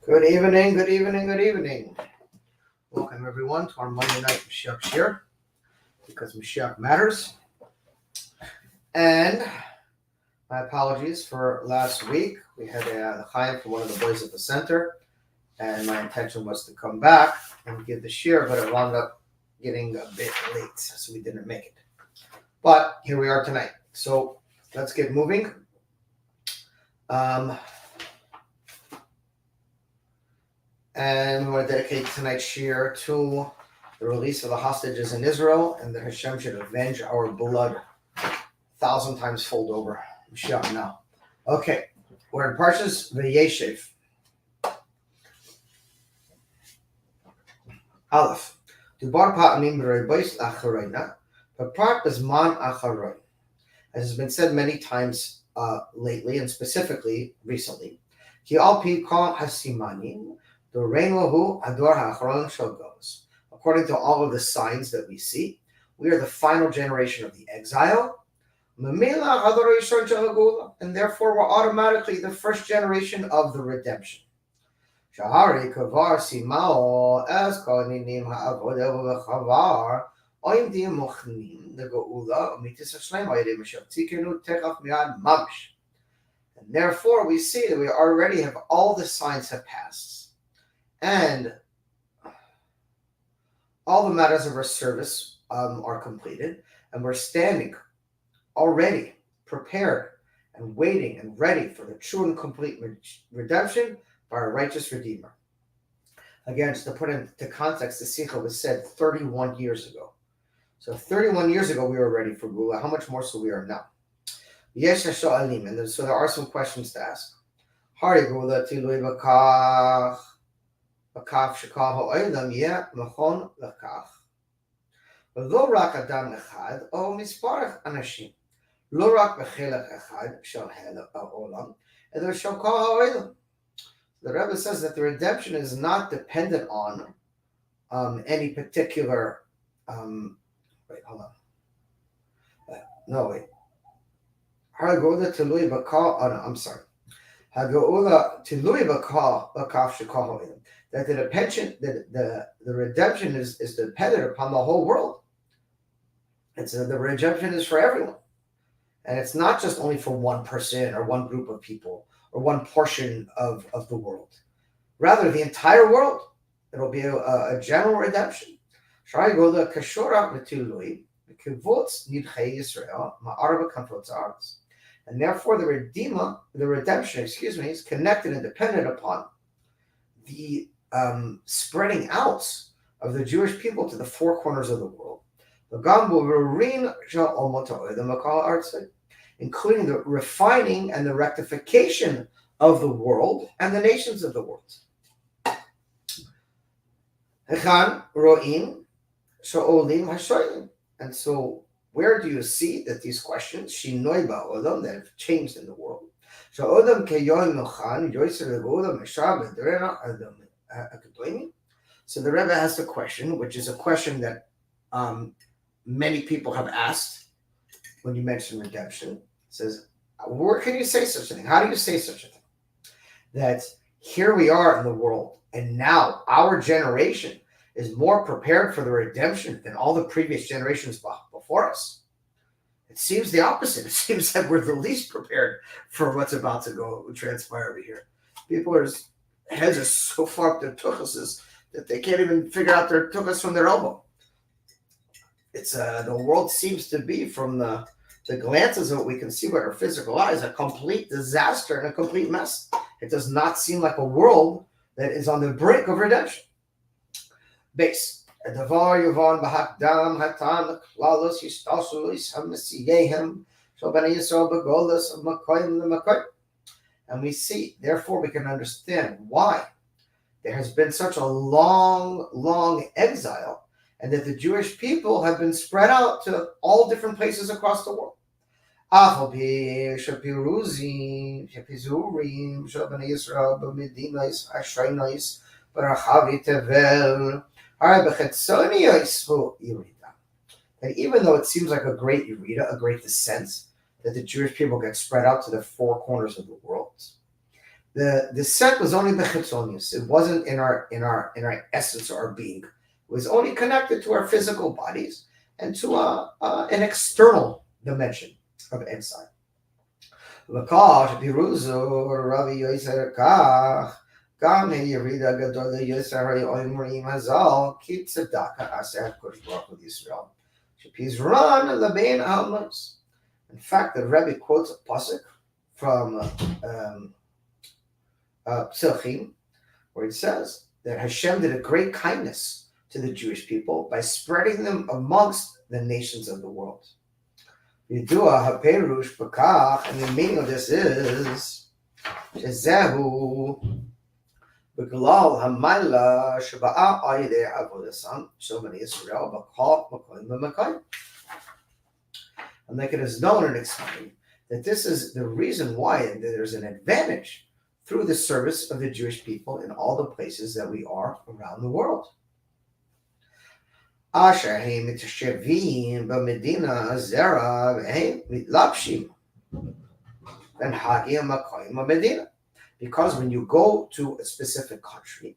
Good evening, good evening, good evening. Welcome everyone to our Monday night Moshiach Shir, because Moshiach matters. And my apologies for last week. We had a Chaim from one of the boys at the center, and my intention was to come back and give the Shir, but it wound up getting a bit late, so we didn't make it. But here we are tonight. So let's get moving. And we want to dedicate tonight's shir to the release of the hostages in Israel, and that Hashem should avenge our blood 1,000 times fold over. Moshiach Now. Okay, we're in Parshas Vayeshev. Aleph. Dubar pa'amim b'reibois acharayna, b'prat b'zman acharay. As has been said many times lately, and specifically recently, ki al pi kol hasimanim, according to all of the signs that we see, we are the final generation of the exile, and therefore we're automatically the first generation of the redemption. And therefore we see that we already have all the signs have passed. And all the matters of our service are completed, and we're standing already prepared and waiting and ready for the true and complete redemption by our righteous Redeemer. Again, just to put into context, the Sikha was said 31 years ago. So 31 years ago we were ready for Gula. How much more so we are now? Yesh Sha'alim, and so there are some questions to ask. Hari Gula Tilui Bakach. הכף שכל העולם יהיה מכון לכך. ולא רק אדם אחד או מספר אנשים, לא רק בחלק אחד של העולם, אלא של כל העולם. The Rebbe says that the redemption is not dependent on any particular, I'm sorry. That the redemption is dependent upon the whole world. The redemption is for everyone. And it's not just only for one person or one group of people or one portion of the world. Rather, the entire world. It'll be a general redemption. And therefore the redemption, is connected and dependent upon the spreading out of the Jewish people to the four corners of the world, including the refining and the rectification of the world and the nations of the world. And so where do you see that these questions, that have changed in the world? So the Rebbe asked a question, which is a question that many people have asked when you mention redemption. It says, where can you say such a thing? How do you say such a thing? That here we are in the world, and now our generation is more prepared for the redemption than all the previous generations before us. It seems the opposite. It seems that we're the least prepared for what's about to transpire over here. People's heads are so far up their tuchuses that they can't even figure out their tuchus from their elbow. It's the world seems to be, from the glances of what we can see with our physical eyes, a complete disaster and a complete mess. It does not seem like a world that is on the brink of redemption. Base. And we see, therefore we can understand why there has been such a long exile, and that the Jewish people have been spread out to all different places across the world. That even though it seems like a great Yerida, a great descent, that the Jewish people get spread out to the four corners of the world, The descent was only bechitzonius. It wasn't in our essence or our being. It was only connected to our physical bodies and to an external dimension of insight. L'kach piruzu Rabbi Yoser Kach Gam Yerida Gadol Yoser Oimrim Hazal Ki Tzedaka Aser Kodesh Baruch Hu Yisrael Shepizran Lebein Almas. In fact, the Rebbe quotes a pasuk from Psilchim, where it says that Hashem did a great kindness to the Jewish people by spreading them amongst the nations of the world. Yidua haperush b'kach, and the meaning of this is shezehu b'glal hamayla sheba'a ayidei avodasam shomani Yisrael b'kol makoyim b'makoyim. And like it is known and explained that this is the reason why there's an advantage through the service of the Jewish people in all the places that we are around the world. Asher heim mitashevim b'medina zera v'heim mitlapshim v'nhagim makoyim medina. Because when you go to a specific country,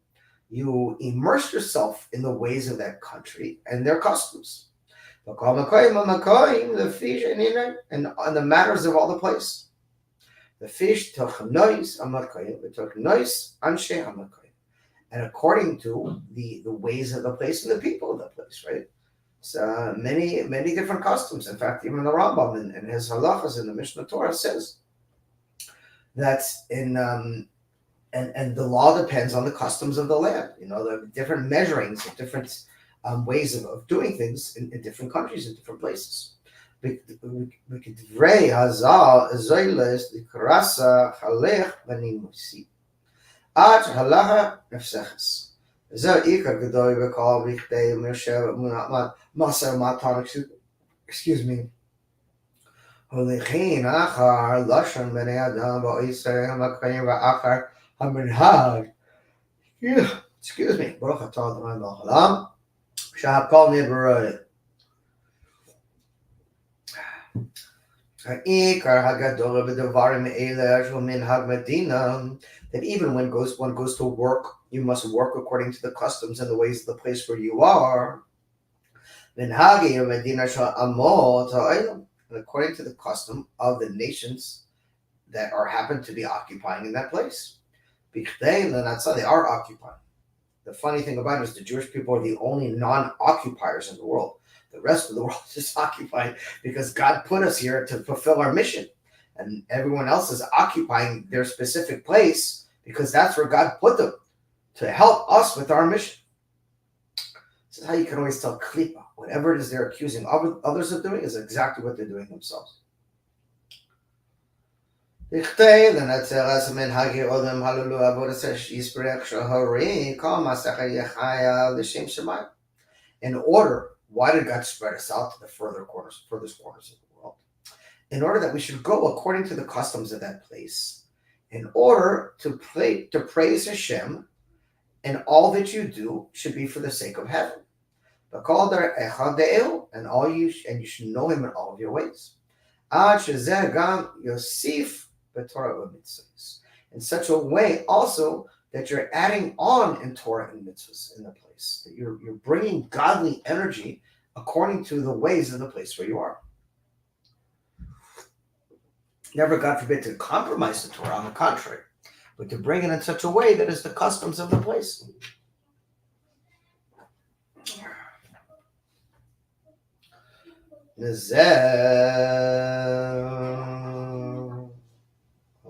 you immerse yourself in the ways of that country and their customs. And on the matters of all the place. The fish tochnois amakoyim, tochnois anshe amakoyim. And according to the ways of the place and the people of the place, right? So many different customs. In fact, even the Rambam in his halachas in the Mishnah Torah says that and the law depends on the customs of the land. You know, the different measurings of different ways of doing things in different countries and different places. B'kedvrei hazal zoyles dikrasa halech v'nimusi ad halacha nefseches. Zo ikar gedoy v'kol v'chdei m'shev masar matan. Excuse me. Holichin achar lashon b'nei adam v'oisei hamakayim v'achar haminhag. Excuse me. Baruch atah Adonai l'olam shehakol nidbaroi. That even when one goes to work, you must work according to the customs and the ways of the place where you are. And according to the custom of the nations that happen to be occupying in that place. They are occupying. The funny thing about it is the Jewish people are the only non-occupiers in the world. The rest of the world is occupied because God put us here to fulfill our mission. And everyone else is occupying their specific place because that's where God put them, to help us with our mission. This is how you can always tell klipa. Whatever it is they're accusing others of doing is exactly what they're doing themselves. In order, why did God spread us out to the furthest corners of the world? In order that we should go according to the customs of that place, in order to praise Hashem, and all that you do should be for the sake of heaven. And you should know Him in all of your ways. In such a way also that you're adding on in Torah and mitzvahs in the place, that you're bringing godly energy according to the ways of the place where you are. Never, God forbid, to compromise the Torah, on the contrary, but to bring it in such a way that is the customs of the place. Hold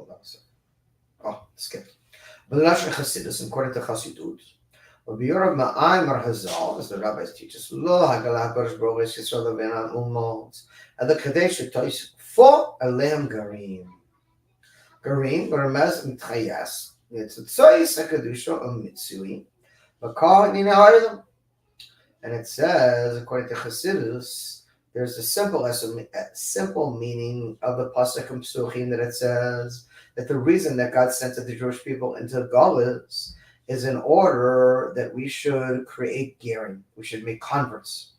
on a second. Oh, skip. B'lashon Chassidus, according to Chassidut, B'Yorav Ma'ayimar Hazal, as the rabbis teach us, Lo Hagalah Baruch Baruch Yisrael Levenan Umot, and the Kadesh Tois for Aleim Garim. Garim, Barmez Mitchayas, it's a Tzois Hakadusha Mitsui, Bakal Nina. And it says, according to Chassidus, there's a simple meaning of the pasuk in Psuchim that it says that the reason that God sent the Jewish people into Galus is in order that we should create gerim, we should make converts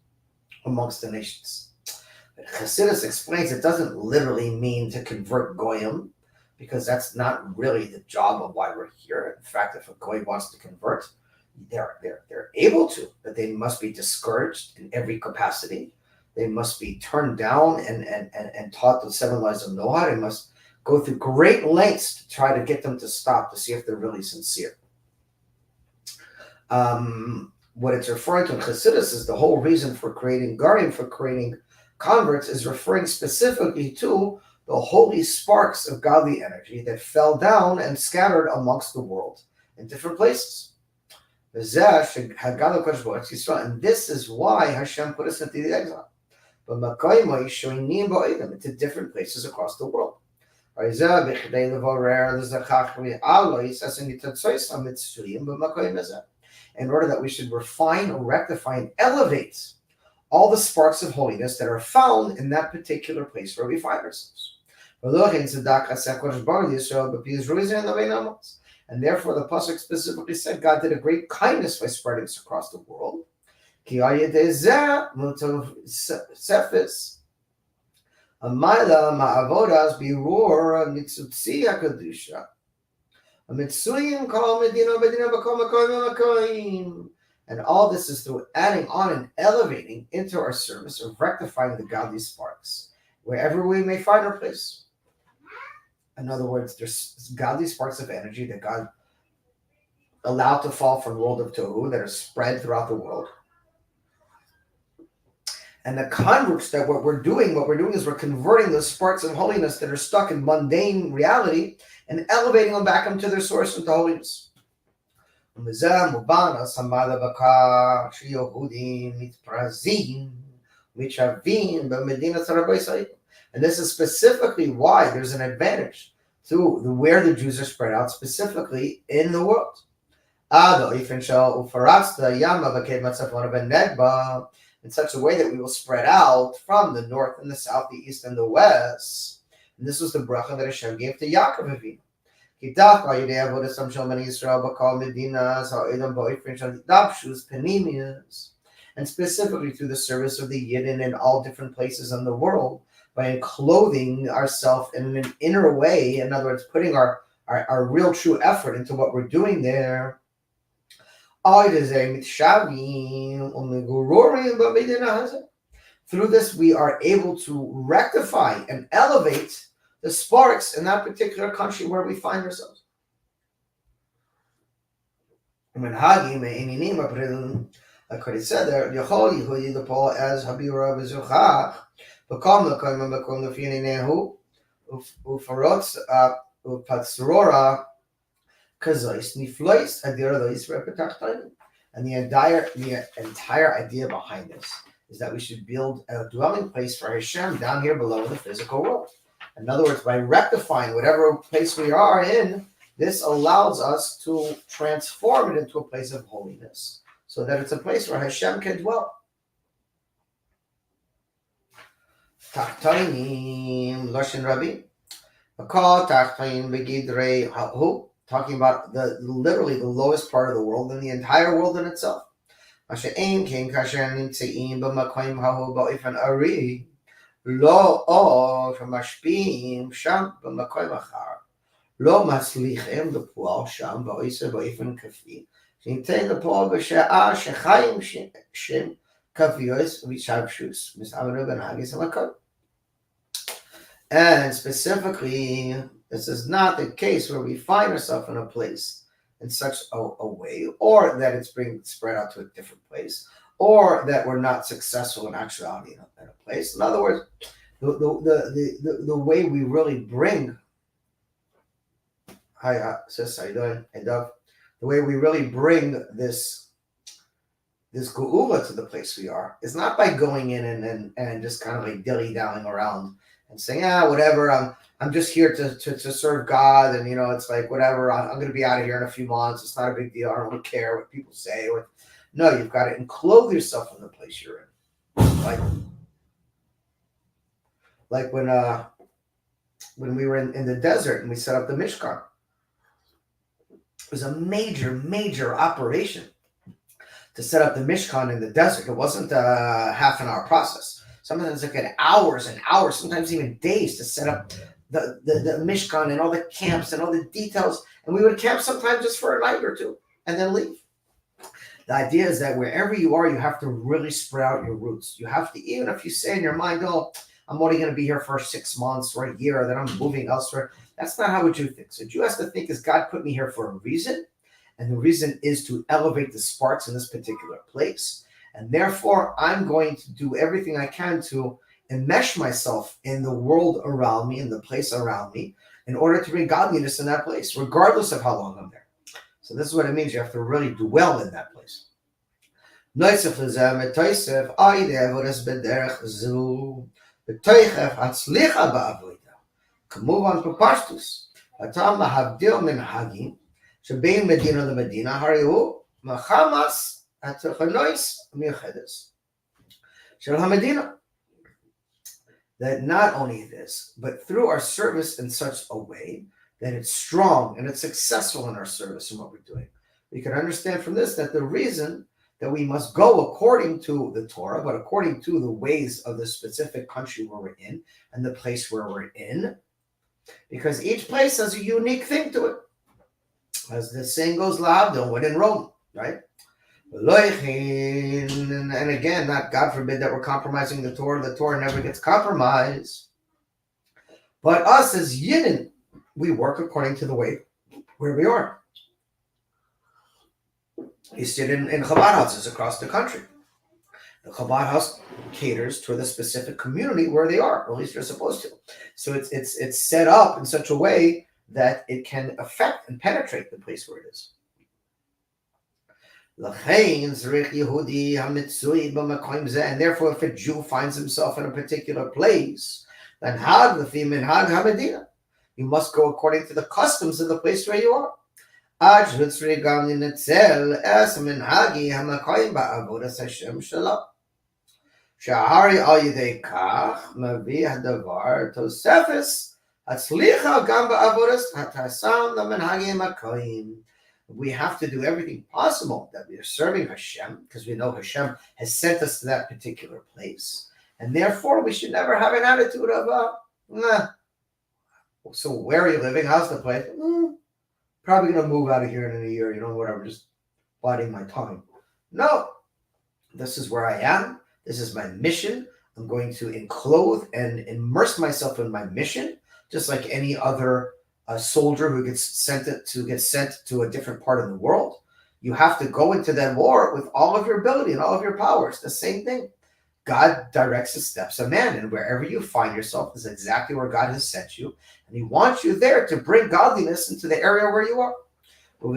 amongst the nations. But Chassidus explains it doesn't literally mean to convert goyim, because that's not really the job of why we're here. In fact, if a goy wants to convert, they're able to, but they must be discouraged in every capacity. They must be turned down and taught the seven lies of Noah. They must go through great lengths to try to get them to stop, to see if they're really sincere. What it's referring to in Chassidus is the whole reason for creating Garim, for creating converts, is referring specifically to the holy sparks of godly energy that fell down and scattered amongst the world in different places. And this is why Hashem put us into the exile. But into different places across the world. In order that we should refine, rectify, and elevate all the sparks of holiness that are found in that particular place where we find ourselves. And therefore the Pasuk specifically said God did a great kindness by spreading this across the world. And all this is through adding on and elevating into our service of rectifying the godly sparks, wherever we may find our place. In other words, there's godly sparks of energy that God allowed to fall from the world of Tohu that are spread throughout the world. And the converts that what we're doing is we're converting those sparks of holiness that are stuck in mundane reality and elevating them back into their source into holiness. And this is specifically why there's an advantage to where the Jews are spread out, specifically in the world. In such a way that we will spread out from the north and the south, the east and the west. And this was the bracha that Hashem gave to Yaakov Avinu. And specifically through the service of the Yidden in all different places in the world, by clothing ourselves in an inner way, in other words, putting our real true effort into what we're doing there. Through this, we are able to rectify and elevate the sparks in that particular country where we find ourselves. Like what he said there, as Habira Bezuchach, and the entire idea behind this is that we should build a dwelling place for Hashem down here below in the physical world. In other words, by rectifying whatever place we are in, this allows us to transform it into a place of holiness, so that it's a place where Hashem can dwell. Tachtainim Loshin Rabbi. Talking about literally the lowest part of the world and the entire world in itself. And specifically, this is not the case where we find ourselves in a place in such a way, or that it's being spread out to a different place, or that we're not successful in actuality in a place. In other words, the way we really bring, sis, how you doing? Hey, Dove. The way we really bring this geula to the place we are is not by going in and just kind of like dilly-dallying around and saying, whatever, I'm just here to serve God, and it's like whatever, I'm going to be out of here in a few months. It's not a big deal. I don't really care what people say. No, you've got to enclose yourself in the place you're in. Like when we were in the desert and we set up the Mishkan. It was a major operation to set up the Mishkan in the desert. It wasn't a half an hour process. Sometimes it took hours and hours, sometimes even days, to set up the Mishkan and all the camps and all the details. And we would camp sometimes just for a night or two and then leave. The idea is that wherever you are, you have to really spread out your roots. You have to, even if you say in your mind, oh, I'm only going to be here for 6 months or a year, then I'm moving elsewhere. That's not how a Jew thinks. A Jew has to think is God put me here for a reason. And the reason is to elevate the sparks in this particular place. And therefore, I'm going to do everything I can to enmesh myself in the world around me, in the place around me, in order to bring godliness in that place, regardless of how long I'm there. So this is what it means. You have to really dwell in that place. כמובן בפשטוס, הטעם להבדיל מנהגים שבין מדינה למדינה, הרי הוא מחמס התכנוס המיוחדס של המדינה. That not only this, but through our service in such a way that it's strong and it's successful in our service and what we're doing. We can understand from this that the reason that we must go according to the Torah, but according to the ways of the specific country where we're in and the place where we're in, because each place has a unique thing to it. As the saying goes, L'havdil, when in Rome, right? And again, not God forbid that we're compromising the Torah never gets compromised. But us as Yidden, we work according to the way where we are. You sit in Chabad houses across the country. The Chabad house caters to the specific community where they are, or at least they're supposed to. So it's set up in such a way that it can affect and penetrate the place where it is. And therefore, if a Jew finds himself in a particular place, then you must go according to the customs of the place where you are. שהרי על ידי כך מביא הדבר תוספס הצליחה גם בעבודת התעשם למנהגים הקיים. We have to do everything possible that we are serving Hashem, because we know Hashem has sent us to that particular place. And therefore, we should never have an attitude of, nah. So where are you living? How's the place? Probably going to move out of here in a year, whatever, just biding my time. No, this is where I am. This is my mission. I'm going to enclose and immerse myself in my mission, just like any other soldier who gets sent to a different part of the world. You have to go into that war with all of your ability and all of your powers. The same thing. God directs the steps of man, and wherever you find yourself is exactly where God has sent you, and He wants you there to bring godliness into the area where you are. And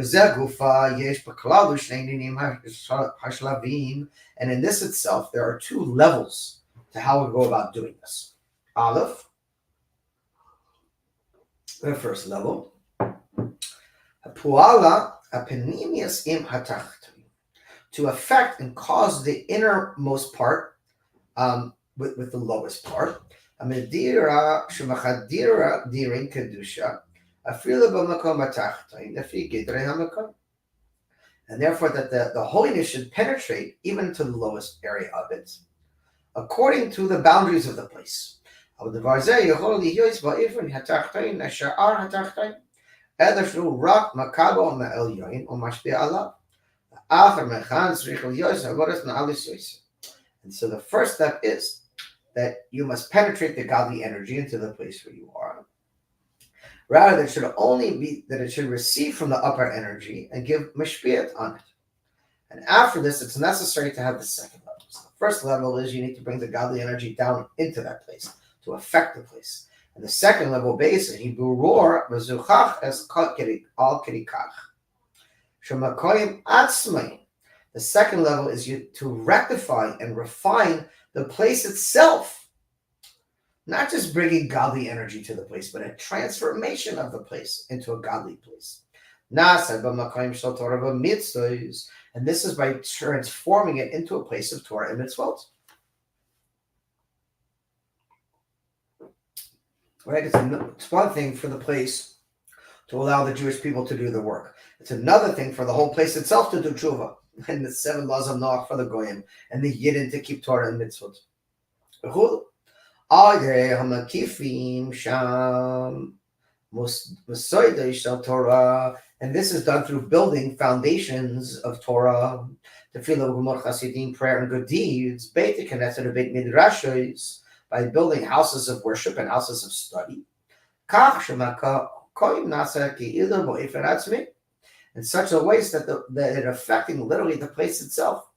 in this itself, there are two levels to how we go about doing this. Aleph, the first level, to affect and cause the innermost part with the lowest part. And therefore that the holiness should penetrate even to the lowest area of it, according to the boundaries of the place. And so the first step is that you must penetrate the godly energy into the place where you are. Rather, it should only be that it should receive from the upper energy and give mashpiyat on it. And after this, it's necessary to have the second level. So the first level is you need to bring the godly energy down into that place to affect the place. And the second level base in Hebrew roar mezuchach es al kedikach. Shemakoyim atzmai. The second level is you to rectify and refine the place itself. Not just bringing godly energy to the place, but a transformation of the place into a godly place. And this is by transforming it into a place of Torah and mitzvot. Right? It's one thing for the place to allow the Jewish people to do the work. It's another thing for the whole place itself to do tshuva, and the 7 laws of Noach for the Goyim, and the Yidden to keep Torah and mitzvot. Ade Hamakifim Sham Musoida Shel Torah, and this is done through building foundations of Torah, Tefillah Gumor Chasidim, prayer and good deeds, Beit Knesset Beit Midrashos, by building houses of worship and houses of study. Kach Shemaka Koim Nasa Ki'ilu Bo'efen Atzmi, in such a way that it affecting literally the place itself.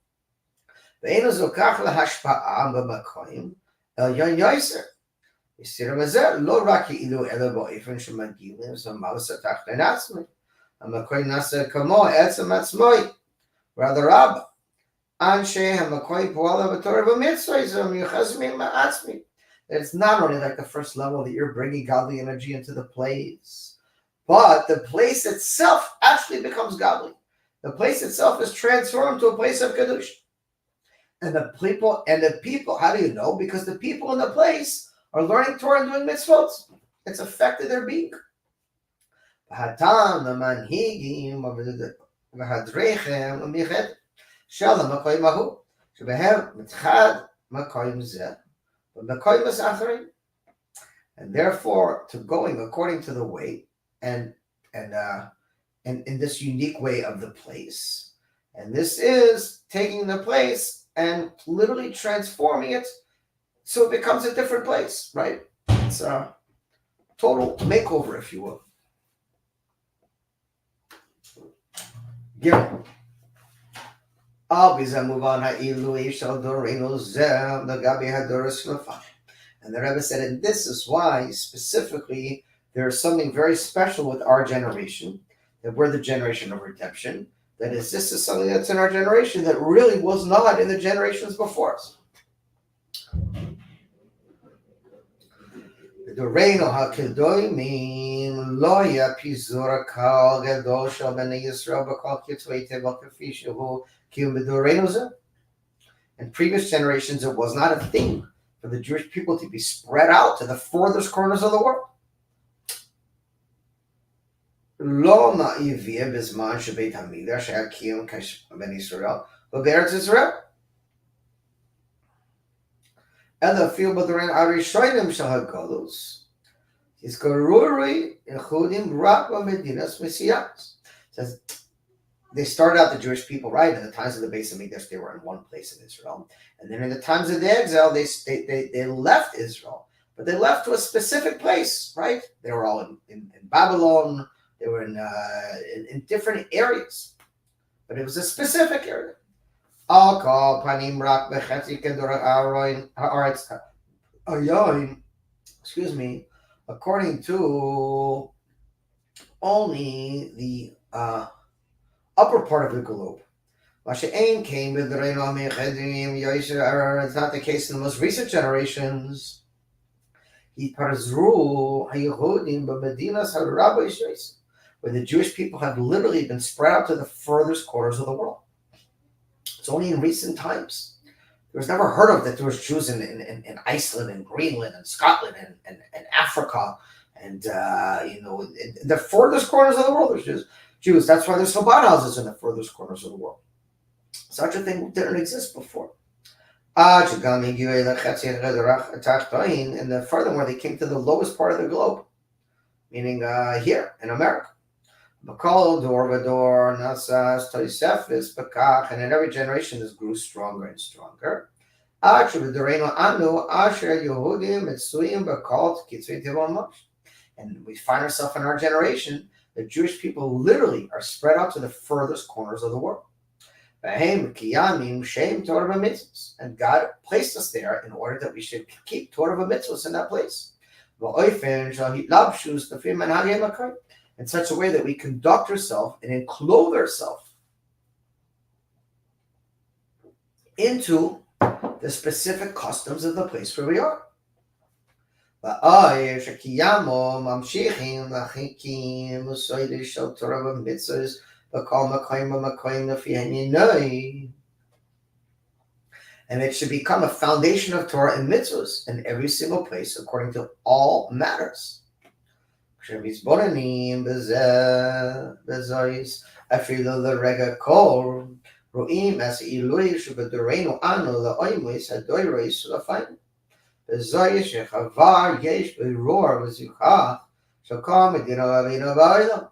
Ve'enu Zokach LaHashpa'ah B'Makoim El Yon Yoser. יסתיר בזה, לא רק כאילו אלא באופן שמגיעים למעלת התחתון עצמי. המקום נעשה כמו עצם עצמוי. rather רב, אנשי המקום פועלה בתורה ומצווה, זה מיוחס מעצמי. It's not only like the first level that you're bringing godly energy into the place, but the place itself actually becomes godly. The place itself is transformed to a place of Kedusha. And the people, how do you know? Because the people in the place are learning Torah and doing mitzvot. It's affected their being. And therefore, to going according to the way and in this unique way of the place. And this is taking the place and literally transforming it so it becomes a different place, right? It's a total makeover, if you will. Gimel. And the Rebbe said, and this is why specifically there's something very special with our generation, that we're the generation of redemption. That is, this is something that's in our generation that really was not in the generations before us. בדורנו הקדומים לא היה פיזור הקהל גדול של בני ישראל בכל כתבי תבל כפי שהוא קיום בדורנו זה. In previous generations, it was not a thing for the Jewish people to be spread out to the furthest corners of the world. לא נאיביה בזמן שבית המקדש היה קיום בני ישראל ובארץ ישראל. אלא אפילו בדורים הראשונים של הגלוס, הזכרורי יהודים רק במדינת מסיעס. Says they started out the Jewish people, right? In the times of the Beis Hamikdash, they were in one place in Israel, and then in the times of the exile, they left Israel, but they left to a specific place, right? They were all in Babylon. They were in different areas, but it was a specific area. Excuse me, according to only the upper part of the globe. It's not the case in the most recent generations. Where the Jewish people have literally been spread out to the furthest corners of the world. It's only in recent times. There was never heard of that there was Jews in Iceland and Greenland and Scotland and Africa and in the furthest corners of the world there's Jews. That's why there's Chabad houses in the furthest corners of the world. Such a thing didn't exist before. And furthermore, they came to the lowest part of the globe, meaning here in America. And in every generation this grew stronger and stronger. And we find ourselves in our generation, the Jewish people literally are spread out to the furthest corners of the world. And God placed us there in order that we should keep Torah v'mitzvos in that place. In such a way that we conduct ourselves and enclose ourselves into the specific customs of the place where we are. And it should become a foundation of Torah and mitzvahs in every single place according to all matters. בזויה שחבר יש ברור וזוכח שכל מדינה רבינו בעולם.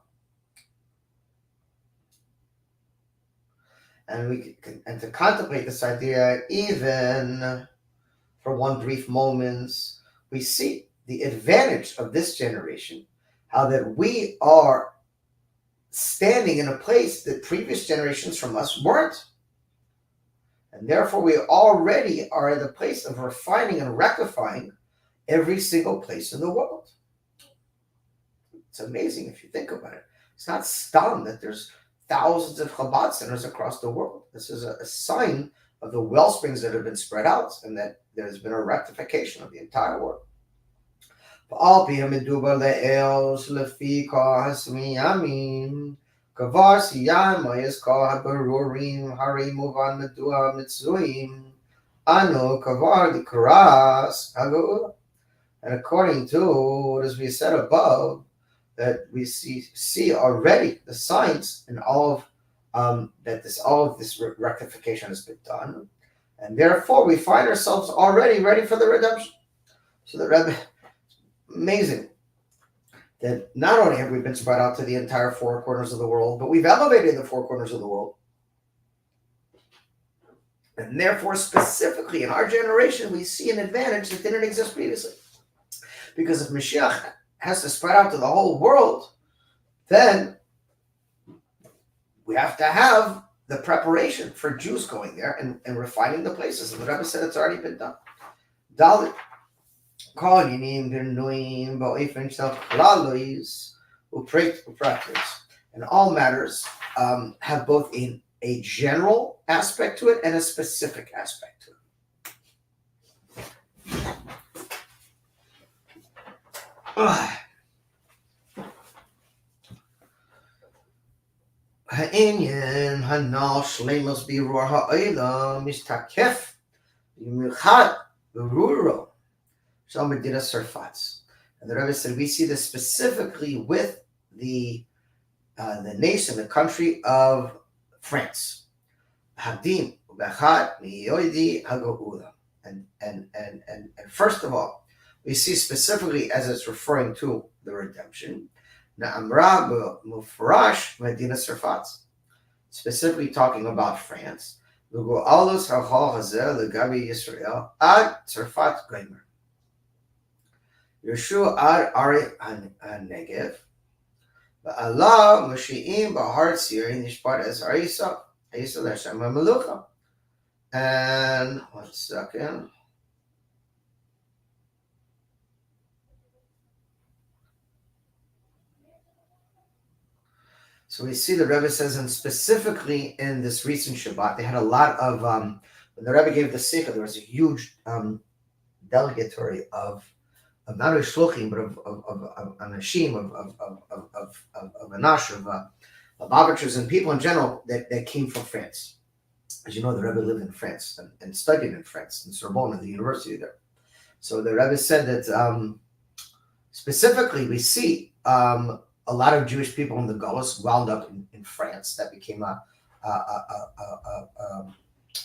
And to contemplate this idea, even for one brief moment, we see the advantage of this generation, how that we are standing in a place that previous generations from us weren't. And therefore, we already are at the place of refining and rectifying every single place in the world. It's amazing if you think about it. It's not stum that there's thousands of Chabad centers across the world. This is a sign of the well springs that have been spread out and that there's been a rectification of the entire world. All medubar le'els lefi kol hasmiyamim kavar siyan moyes kol habarurim hari muvan medua mitzuim anu kavar dikras hagul. And according to what is we said above, that we see already the signs in all of all of this rectification has been done, and therefore we find ourselves already ready for the redemption. So the Rebbe, amazing that not only have we been spread out to the entire four corners of the world, but we've elevated the four corners of the world, and therefore specifically in our generation we see an advantage that didn't exist previously, because if Mashiach has to spread out to the whole world, then we have to have the preparation for Jews going there and refining the places. And the Rebbe said it's already been done. Dalit, kol yinim v'nuim ba'ofen shel klalois u'practice. And all matters have both a general aspect to it and a specific aspect to it. העניין הנ"ל שלמוס בירור העולם משתקף במיוחד ברורו של מדינת צרפת. And the Rebbe said we see this specifically with the nation, the country of France. Hadim ubechad miyoidi hagoula. And first of all, we see specifically as it's referring to the redemption, Na'amra Mufrash Medina Sarfat, specifically talking about France. Lugo'alus Hachal Hazel Legabi Yisrael Ad Sarfat Gomer. Yeshua Ad Ari Negev. Ba'Allah Moshi'im Ba'har Tziri Nishpat Ez Arisa Isa L'Hashem HaMelucha. And 1 second. So we see the Rebbe says, and specifically in this recent Shabbat, they had a lot of, when the Rebbe gave the Sikha, there was a huge delegatory of not only Shluchim, but of Anashim, of Anash, of arbiters and people in general that came from France. As you know, the Rebbe lived in France and studied in France, in Sorbonne, at the university there. So the Rebbe said that specifically we see a lot of Jewish people in the Gullus wound up in France. That became a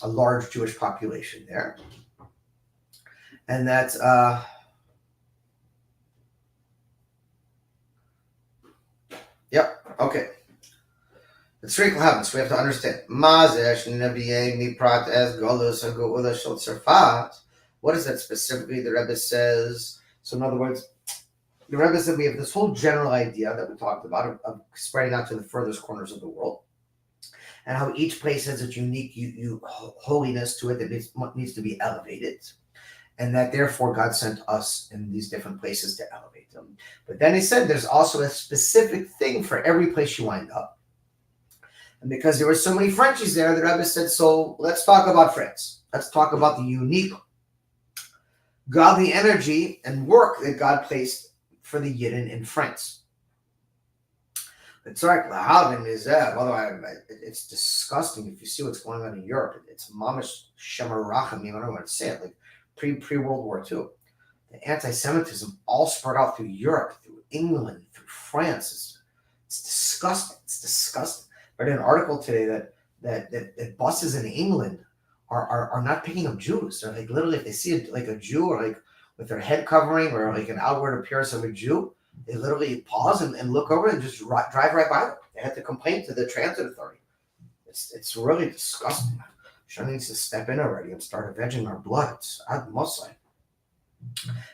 large Jewish population there. And that okay. The Tzrik happens. We have to understand. What is that specifically? The Rebbe says. So in other words, the Rebbe said we have this whole general idea that we talked about of spreading out to the furthest corners of the world, and how each place has its unique holiness to it that needs to be elevated, and that therefore God sent us in these different places to elevate them. But then he said there's also a specific thing for every place you wind up. And because there were so many Frenchies there, the Rebbe said, so let's talk about France. Let's talk about the unique godly energy and work that God placed for the Yidden in France. It's disgusting if you see what's going on in Europe. It's mamish shemarachim, I don't know what to say it, like pre-World War II. The anti-Semitism all spread out through Europe, through England, through France. It's disgusting. It's disgusting. I read an article today that buses in England are not picking up Jews. They're like literally if they see a Jew or with their head covering or like an outward appearance of a Jew, they literally pause and look over and just drive right by them. They had to complain to the transit authority. It's really disgusting. Shana needs to step in already and start avenging our blood. It's Muslim.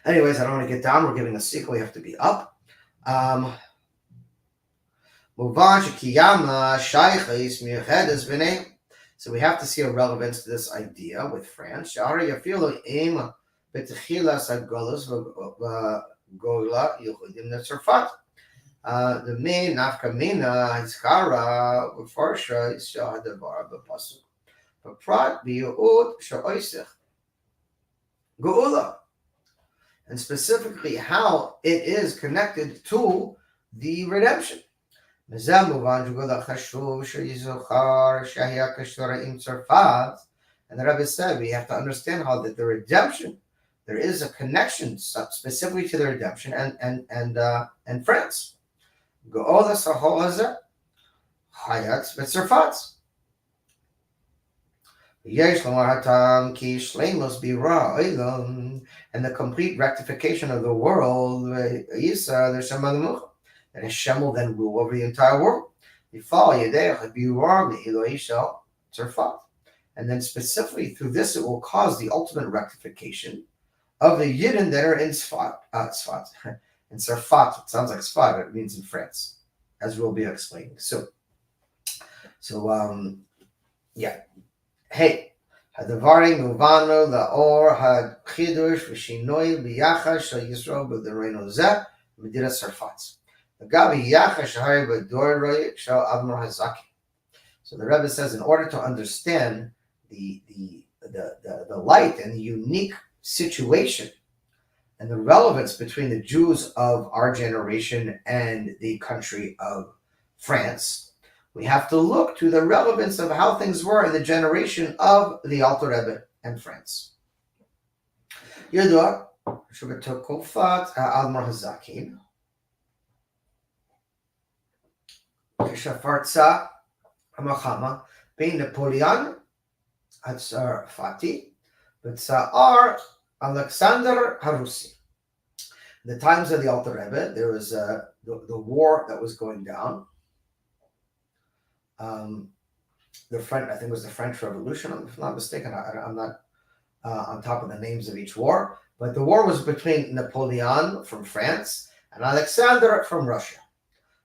Anyways, I don't want to get down. We're giving a sequel. We have to be up. Move on. So we have to see a relevance to this idea with France. The main nafkamina hizkara ufarsha isha hadavar b'pasuk. V'prat b'yud sha'oisich geula, and specifically how it is connected to the redemption. And the Rebbe said we have to understand how that the redemption, there is a connection specifically to the redemption and France. Geola sahoaza hayat b'tzarfat. Yesh lamar hatam ki shleimus bira olam, and the complete rectification of the world. Yisa the shemalamuch, and Hashem will then rule over the entire world. Yifal yedech bira me'iloi shel tzarfat, and then specifically through this it will cause the ultimate rectification of the Yidden that are in Tzfat. In Tzarfat, it sounds like Sfat, but it means in France, as we'll be explaining. So yeah. Hey, Hadavari Muvano Laor Had Chidush Vishinoi Biyacha Shal Yisrael B'Dereno Zeh Medina Tzarfat. The Gabi Yacha Shahari B'Doroi Shal Admor Hazaki. So the Rebbe says, in order to understand the light and the unique situation and the relevance between the Jews of our generation and the country of France, we have to look to the relevance of how things were in the generation of the Alter Rebbe and France. Yadua, Shubatokofat Admor Hazakin, Kishafartza Hamachama, Bein Napoleon, Hatzar Fati, B'Tsar Alexander Harusi. In the times of the Alter Rebbe, there was the war that was going down. The French, I think it was the French Revolution, if I'm not mistaken. I'm not on top of the names of each war, but the war was between Napoleon from France and Alexander from Russia.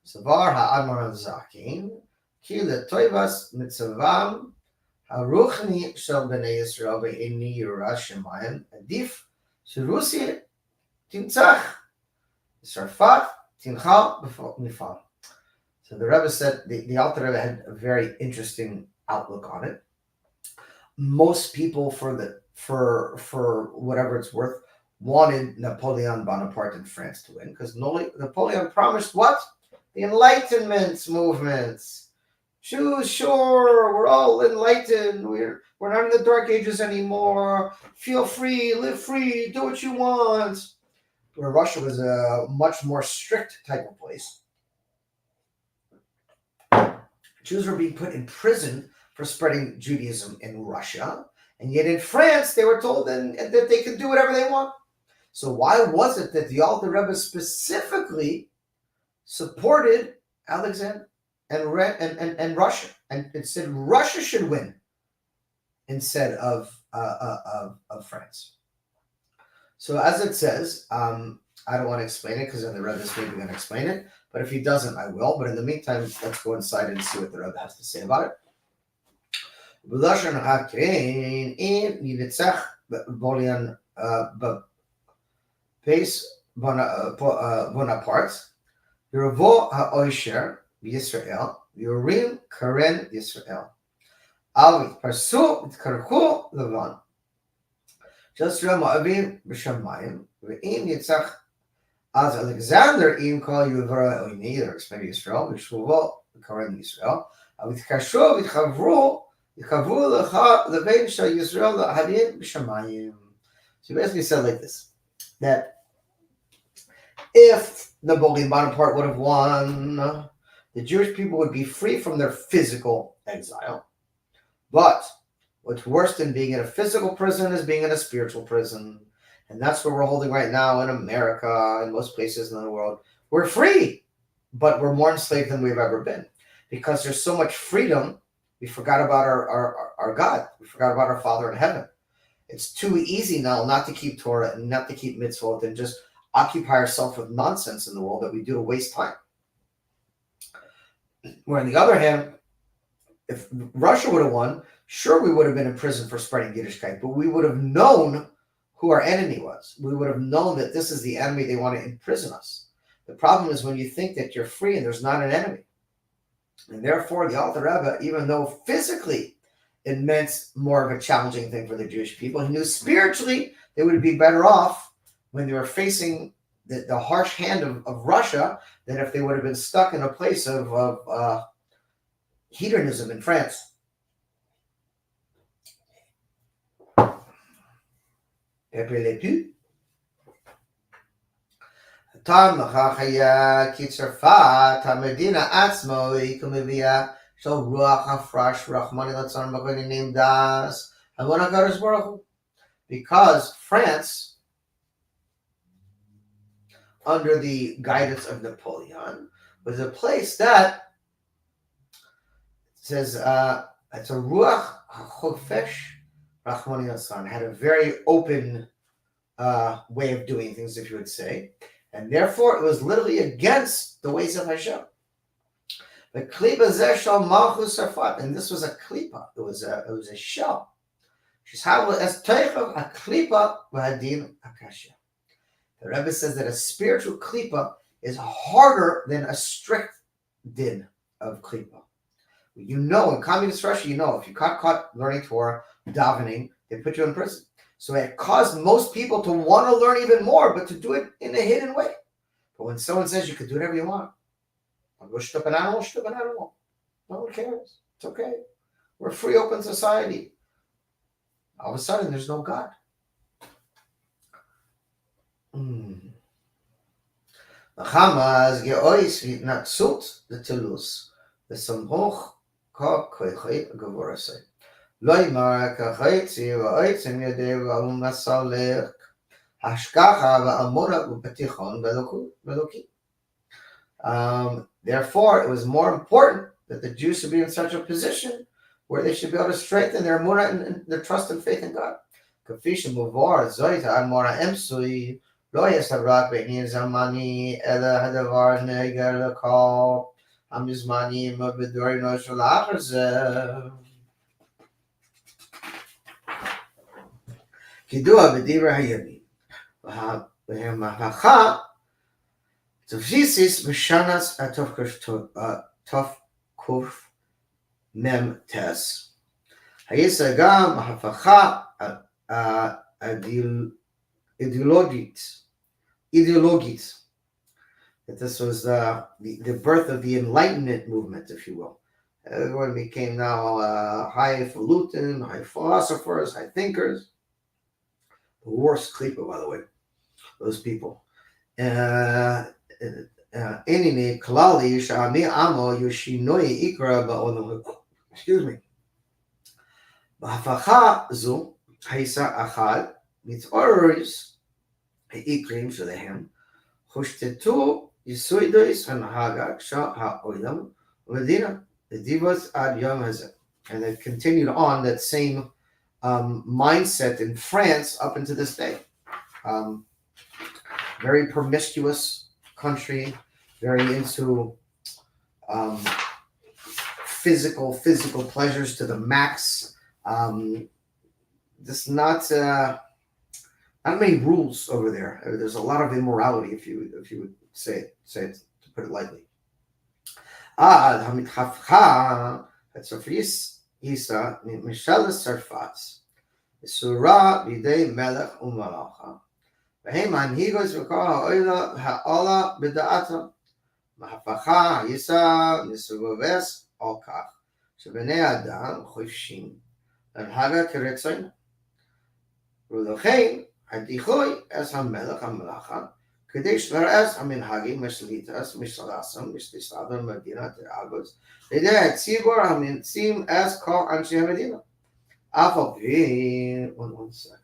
Savar ha'admor zakin ki letoivas mitzavam haruchni shel bnei Yisrael be'ini yirash shemayim adif sherusi timtzach Sarfat tinchal b'nifal. So the Rebbe said the Alter Rebbe had a very interesting outlook on it. Most people, for whatever it's worth, wanted Napoleon Bonaparte in France to win because Napoleon promised what? The Enlightenment movements. Jews, sure, we're all enlightened. We're not in the Dark Ages anymore. Feel free, live free, do what you want. Where Russia was a much more strict type of place. Jews were being put in prison for spreading Judaism in Russia, and yet in France they were told that they could do whatever they want. So why was it that the Alter Rebbe specifically supported Alexander and Russia, and it said Russia should win instead of France? So as it says, I don't want to explain it because then the Rebbe is maybe going to explain it. But if he doesn't, I will. But in the meantime, let's go inside and see what the Rebbe has to say about it. Bonaparte, Yerovo ha'osher b'Yisrael, Yorim karen Yisrael. Avit parsu v'tkarchu levan. Just Moabim b'Shamayim v'im yitzach. As Alexander im kol Yuvara Oini, they're expecting Israel, V'shuvo karen Yisrael. Avit kashu v'tchavru lecha levein shal Yisrael la'havim b'Shamayim. So he basically said like this, that if Napoleon Bonaparte would have won, the Jewish people would be free from their physical exile. But what's worse than being in a physical prison is being in a spiritual prison. And that's what we're holding right now in America and most places in the world. We're free, but we're more enslaved than we've ever been. Because there's so much freedom, we forgot about our God. We forgot about our Father in heaven. It's too easy now not to keep Torah and not to keep mitzvot and just occupy ourselves with nonsense in the world that we do to waste time. Where on the other hand, if Russia would have won, sure, we would have been in prison for spreading Yiddishkeit, but we would have known who our enemy was. We would have known that this is the enemy, they want to imprison us. The problem is when you think that you're free and there's not an enemy. And therefore, the Alter Rebbe, even though physically it meant more of a challenging thing for the Jewish people, he knew spiritually they would be better off when they were facing the harsh hand of Russia than if they would have been stuck in a place of hedonism in France. טעם לכך היה כי צרפת המדינה עצמו היא כמביאה של רוח הפרש רחמני לצון בגוינים דס המון הקדוש ברוך הוא. Because France, under the guidance of Napoleon, was a place that says it's a ruach hachofesh rachmani litzlan, had a very open way of doing things, if you would say, and therefore it was literally against the ways of Hashem. The klipa zeh shel malchus Sarfat, and this was a klipa. It was a shell. She's as teichav a klipa v'hadin akashya. The Rebbe says that a spiritual klipa is harder than a strict din of klipa. You know, in communist Russia, you know, if you got caught learning Torah, davening, they put you in prison. So it caused most people to want to learn even more, but to do it in a hidden way. But when someone says you can do whatever you want, I'll go shtup an animal. No one cares. It's okay. We're a free, open society. All of a sudden, there's no God. Chamas geois v'natsut l'telus v'samhoch ka koichei gvorasei. Loimar kachaytzi v'oitzim yadei v'alum masalech hashkacha v'amora v'patichon v'loki. Therefore, it was more important that the Jews should be in such a position where they should be able to strengthen their emunah and their trust and faith in God. Kafisha muvar zoyta amora emsui lo yesavrak be'nin zamani ela hadavar neger lekol amizmani mabedori no shalachar kidua b'divrei hayami v'hamacha tavshisis v'shanas tovkuf mem tes hayisa gam hafacha ideologit, that this was the birth of the Enlightenment movement, if you will. Everyone became now highfalutin, high philosophers, high thinkers. The worst klipa, by the way, those people. Enine kalali shami amo yoshinoi ikra ba'olam. Excuse me. B'hafacha zu hayisa achad mitzoros ha'ikrim shalehem hushtetu yisoidos hanhaga shal ha'olam u'medina l'divos ad yom hazeh. And they've continued on that same mindset in France up into this day. Very promiscuous country, very into physical pleasures to the max. There's not many rules over there. There's a lot of immorality, if you would say it, to put it lightly. That's a Isa Mishalas Sarfats. Surah bidei melech umalacha. V'heman higos v'kol ha'ola b'da'atam. Mahafacha Isa misuvaves al kach. Shebnei adam choshim. L'nhaga keretzoyna. V'lochein hadichoy es hamelech hamelacha. Kadesh v'ra'es haminhagim mishlitas mishlasam mishlisabim medina te'agos. Lidei tzibor hamintzim es kol anshe medina. One second.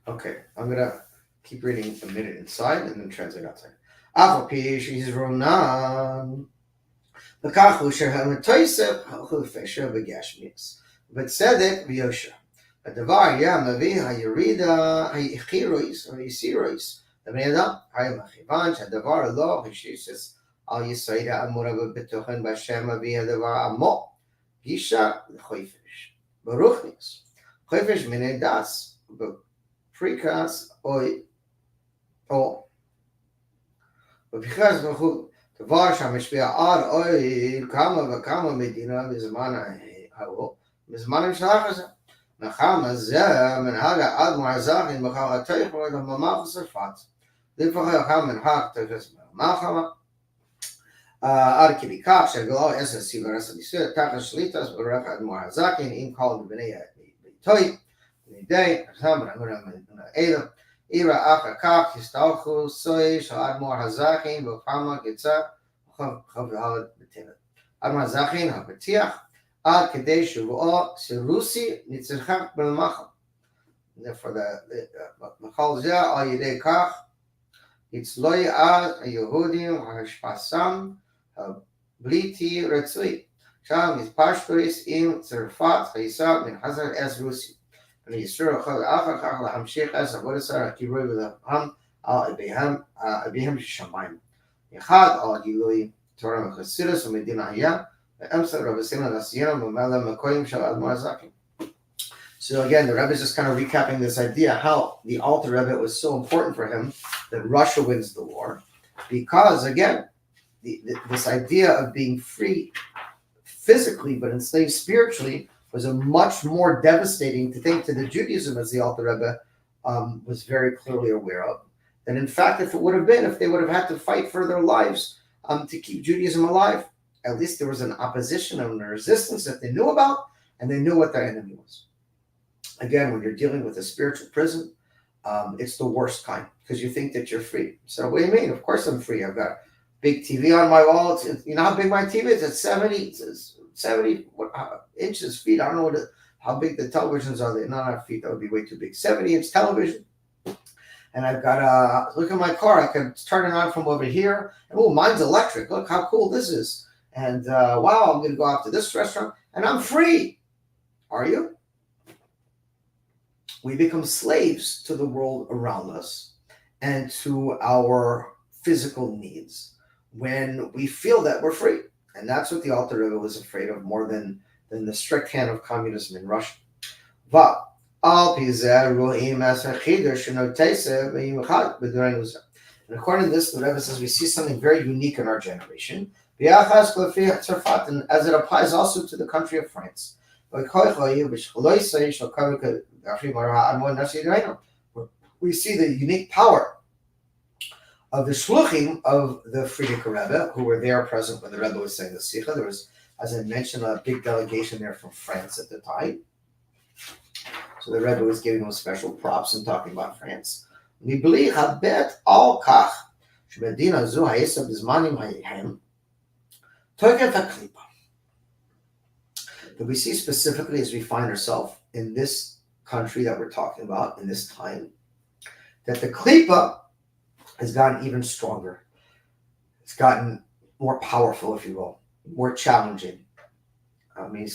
Okay, I'm gonna keep reading a minute inside and then translate outside. Aval pish is ronan. Lakachu shehem toisef halchufesha begashmias. But tzedek v'yosha. הדבר היה מביא הירידה היחירויס או יסירויס לבני אדם. הרי מכיוון שהדבר לא השיסס על יסוד האמורה ובתוכן בהשם מביא הדבר עמו גישה לחופש ברוכניס. חופש מיני דס בפריקס או בפריקס וכו'. דבר שמשפיע עד אוי כמה וכמה מדינה בזמן ההוא בזמן של הזה. נחמה זה מנהג האדמו"ר הזקן בכך התיכון לממח ושרפת. לפחות המנהג תפס במחמה. עד כדי כך שגלו עשר סיברס הניסוי תחת שליטס ברך האדמו"ר הזקן עם כל בני ביתוי. ונידי אלה אירה אחר כך הסתלחו סוי של האדמו"ר הזקן וכמה קיצה חבל בתלת. האדמו"ר הזקן הפתיח עד כדי שבועו שרוסי נצחק במחל. בכל זה על ידי כך הצלוי אז היהודים ההשפעתם הבלתי רצוי. שם מתפשטויס עם צרפת היסה מן חזר אס רוסי. ויסרו אחר כך להמשיך אס עבודת הקירוי ולהם על אביהם ששמיים. אחד על גילוי תורה וחסידות ומדינה היה So again, the Rebbe is just kind of recapping this idea how the Alter Rebbe was so important for him that Russia wins the war, because again, this idea of being free physically but enslaved spiritually was a much more devastating thing to the Judaism, as the Alter Rebbe was very clearly aware of. And in fact, if they would have had to fight for their lives to keep Judaism alive, at least there was an opposition and a resistance that they knew about, and they knew what their enemy was. Again, when you're dealing with a spiritual prison, it's the worst kind, because you think that you're free. So what do you mean? Of course I'm free. I've got a big TV on my wall. You know how big my TV is? It's 70 inches, feet. I don't know how big the televisions are. They're not feet. That would be way too big. 70-inch television. And I've got look at my car. I can turn it on from over here. And oh, mine's electric. Look how cool this is. And wow, I'm going to go out to this restaurant and I'm free. Are you? We become slaves to the world around us and to our physical needs when we feel that we're free. And that's what the Alter Rebbe was afraid of more than the strict hand of communism in Russia. And according to this, the Rebbe says we see something very unique in our generation. And as it applies also to the country of France. We see the unique power of the shluchim of the Frierdiker Rebbe, who were there present when the Rebbe was saying the Sikha. There was, as I mentioned, a big delegation there from France at the time. So the Rebbe was giving them special props and talking about France. That we see specifically as we find ourselves in this country that we're talking about in this time, that the klipa has gotten even stronger. It's gotten more powerful, if you will, more challenging. And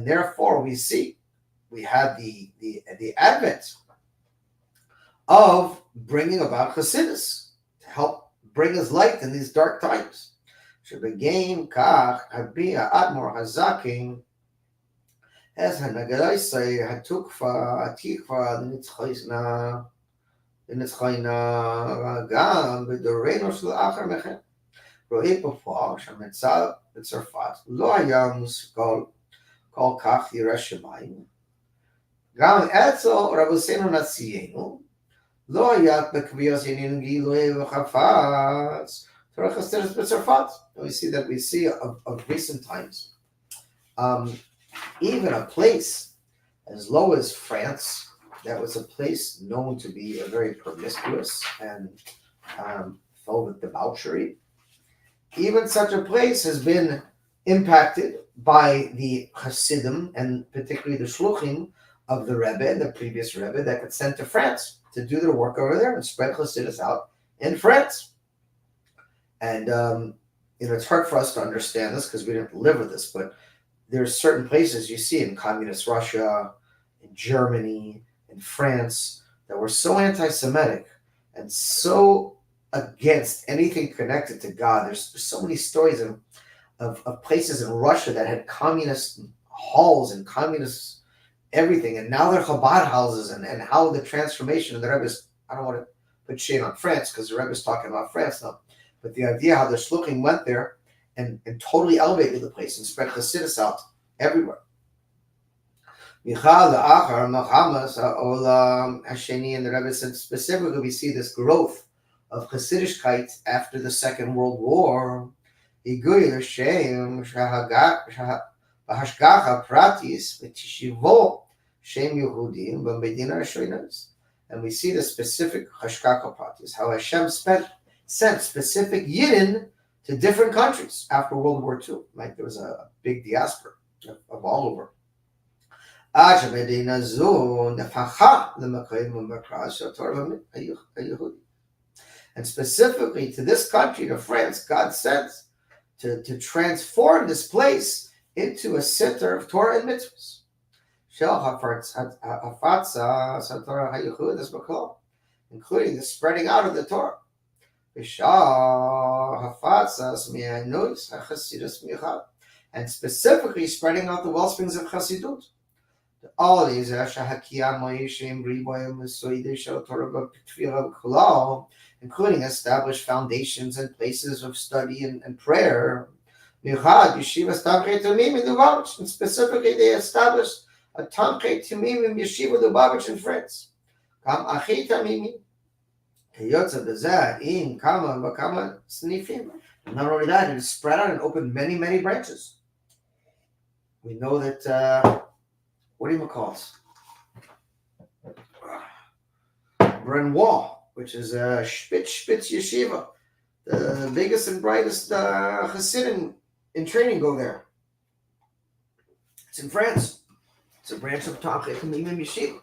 therefore we have the advent of bringing about Chassidus to help bring us light in these dark times. שבגין כך הביע האדמו"ר הזקן את הנגדייסי התקווה לנצחיינה גם בדורנו שלאחר מכן. רואה בפועל שהמצב בצרפת לא היה מושכל כל כך ירא שמיים. גם אצל רבותינו נשיאנו לא היה בקביעת עניין גילוי וחפץ תורה חסרת בצרפת. We see of recent times, even a place as low as France, that was a place known to be a very promiscuous and filled with debauchery. Even such a place has been impacted by the Hasidim and particularly the Shluchim of the Rebbe, the previous Rebbe, that got sent to France to do their work over there and spread Hasidus out in France. And it's hard for us to understand this because we didn't live with this, but there's certain places you see in communist Russia, in Germany, in France, that were so anti-Semitic and so against anything connected to God. There's so many stories of places in Russia that had communist halls and communist everything, and now they're Chabad houses, and how the transformation of the Rebbe's, I don't want to put shame on France because the Rebbe's talking about France now, but the idea how the Shluchim went there and totally elevated the place and spread Hasidus out everywhere. Michal Achar Machamas Olam Hasheni, and the Rebbe said specifically we see this growth of Hasidishkeit after the Second World War. Higuy L'Shem Shahagacha Pratis V'Tishivo Shem Yehudim B'Medina Shoinas, and we see the specific Hashgacha Pratis, how Hashem sent specific Yidden to different countries after World War II. Right, there was a big diaspora of all over. And specifically to this country, to France, God sent to transform this place into a center of Torah and mitzvahs. Including the spreading out of the Torah. And specifically spreading out the wellsprings of Chassidut. All these, including established foundations and places of study and prayer. And specifically, they established a Tamchet Timim in Yeshiva Lubavitch in France. And not only that, it is spread out and opened many, many branches. We know that, what do you call it? Brenois, which is a Spitz Yeshiva, the biggest and brightest Hasidim in training go there. It's in France. It's a branch of Tamchet Timim Yeshiva.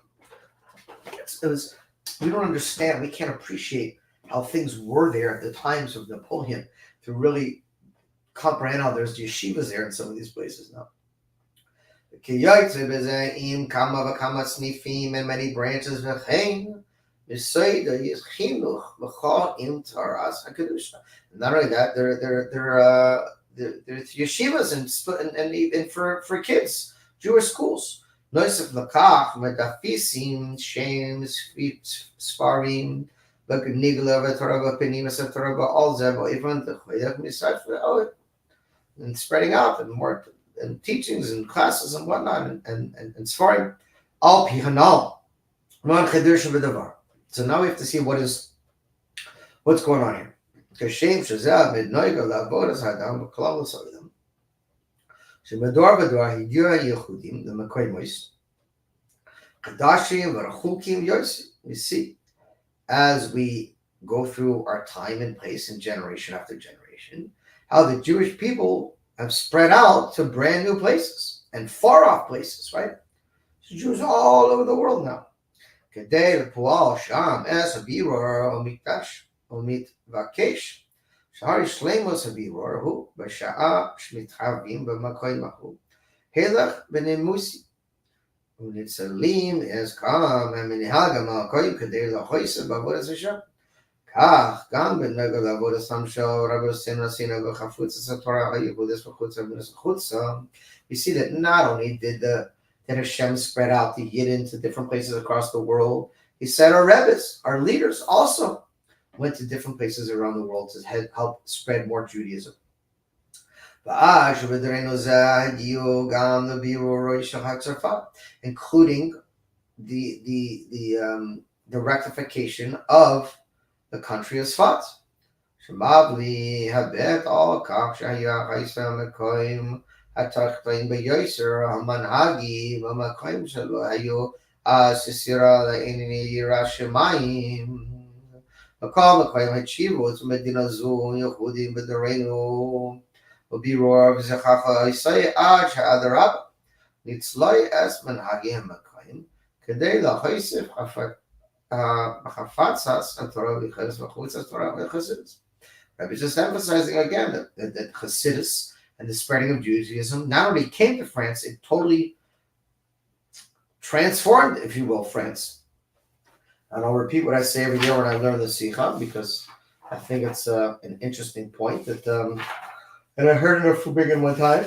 We don't understand, we can't appreciate how things were there at the times of Napoleon to really comprehend how there's yeshivas there in some of these places now. And many branches. And not only that, there's yeshivas and even for kids, Jewish schools. Noisef Lakach, Medafisim, Shames, Sparim, Bagnigla, Vetoraba, Penimas, and Toraba, all Zebo, even the Choyak Misaj, and spreading out and more and teachings and classes and whatnot and Sfarim, all Pihanal, Man Chedush Vidavar. So now we have to see what's going on here. Because Shem Shazab, Midnoiga, Lavodas, Hadam, Klaus of them. Shemedor Vador, Hidyura Yehudim, the Makoimois, Kadashim, Varachukim, Yosi. We see as we go through our time and place and generation after generation, how the Jewish people have spread out to brand new places and far off places, right? So Jews all over the world now. Kedei Pual Sham Es Abiror Omikdash Omit Vakesh. Shari Shlemos Abiror Hu Basha'a Shmithavim B'Makoimahu Helach Benemusi Unitzalim Es Kam Aminihagam Al-Koyim Kedei Lachoisa Bavodas Hashem. Kach Gam Benego Lavodas Hamsho Rabbi Sina Sina B'Chafutza Satorah Hayivudas B'Chutza B'Chutza. We see that not only did Hashem spread out the Yidden to different places across the world, he said our Rebbes, our leaders, also went to different places around the world to help spread more Judaism. Including the rectification of the country of Sfat. Shemavli habet al kach shaya chaisa mekoim hatachtain beyoser hamanhagi v'makoim shelo hayu asisira le'inini yirashemayim v'kol mekoim hachivos medina zu yehudim b'derenu ובירור וזכך לישראל עד שאדרבה ניצלוי אס מנהגי המקיים כדי להוסיף חפצת התורה ויחס וחוץ התורה וחסידus. Rabbi just emphasizing again that Hasidus and the spreading of Judaism not only came to France, it totally transformed, if you will, France. And I'll repeat what I say every year when I learn the Sikha, because I think it's an interesting point that and I heard it in a Fubigin one time,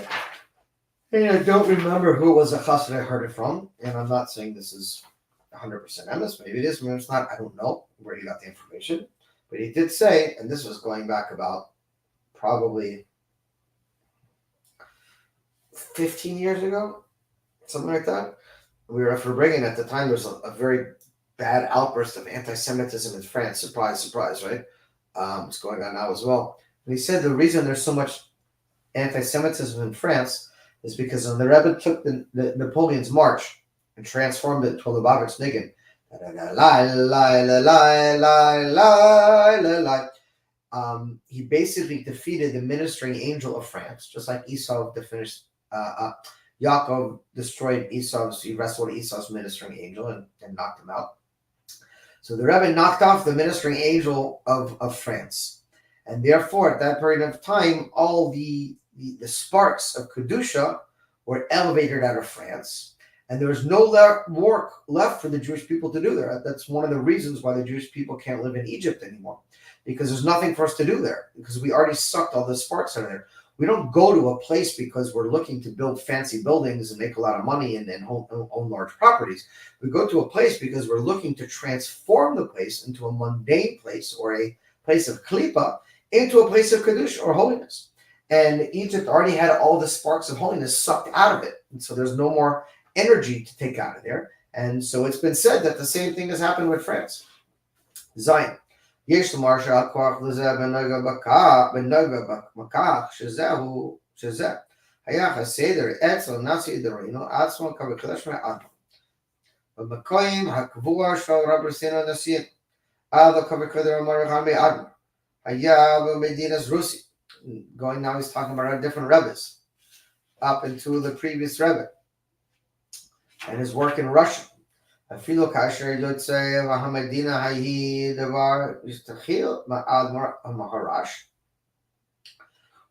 and I don't remember who was a chassid I heard it from, and I'm not saying this is 100% honest, maybe it is, maybe it's not, I don't know where he got the information, but he did say, and this was going back about probably 15 years ago, something like that. We were at Fubigin at the time. There was a very bad outburst of anti-Semitism in France. Surprise, surprise, right? It's going on now as well. And he said the reason there's so much anti-Semitism in France is because when the Rebbe took the Napoleon's March and transformed it into a Lubavitch Niggin, he basically defeated the ministering angel of France, just like Esau Yaakov destroyed he wrestled Esau's ministering angel and knocked him out. So the Rebbe knocked off the ministering angel of France. And therefore, at that period of time, all the sparks of Kedusha were elevated out of France. And there was no work left for the Jewish people to do there. That's one of the reasons why the Jewish people can't live in Egypt anymore. Because there's nothing for us to do there. Because we already sucked all the sparks out of there. We don't go to a place because we're looking to build fancy buildings and make a lot of money and own large properties. We go to a place because we're looking to transform the place into a mundane place or a place of klipa into a place of kedusha or holiness. And Egypt already had all the sparks of holiness sucked out of it. And so there's no more energy to take out of there. And so it's been said that the same thing has happened with France. Zion. יש לומר שהכוח לזה בנגע שזה היה הסדר אצל נשיא דורנו עצמו כבקדש מאדם במקום הקבוע של רבי סינו הנשיא עד כבקדר המרחם מאדם היה במדינת רוסיה. Going now, he's talking about our different rebbes up into the previous rebbe and his work in Russia. אפילו כאשר יוצא המדינה ההיא דבר ישתחיל מעל המהרש.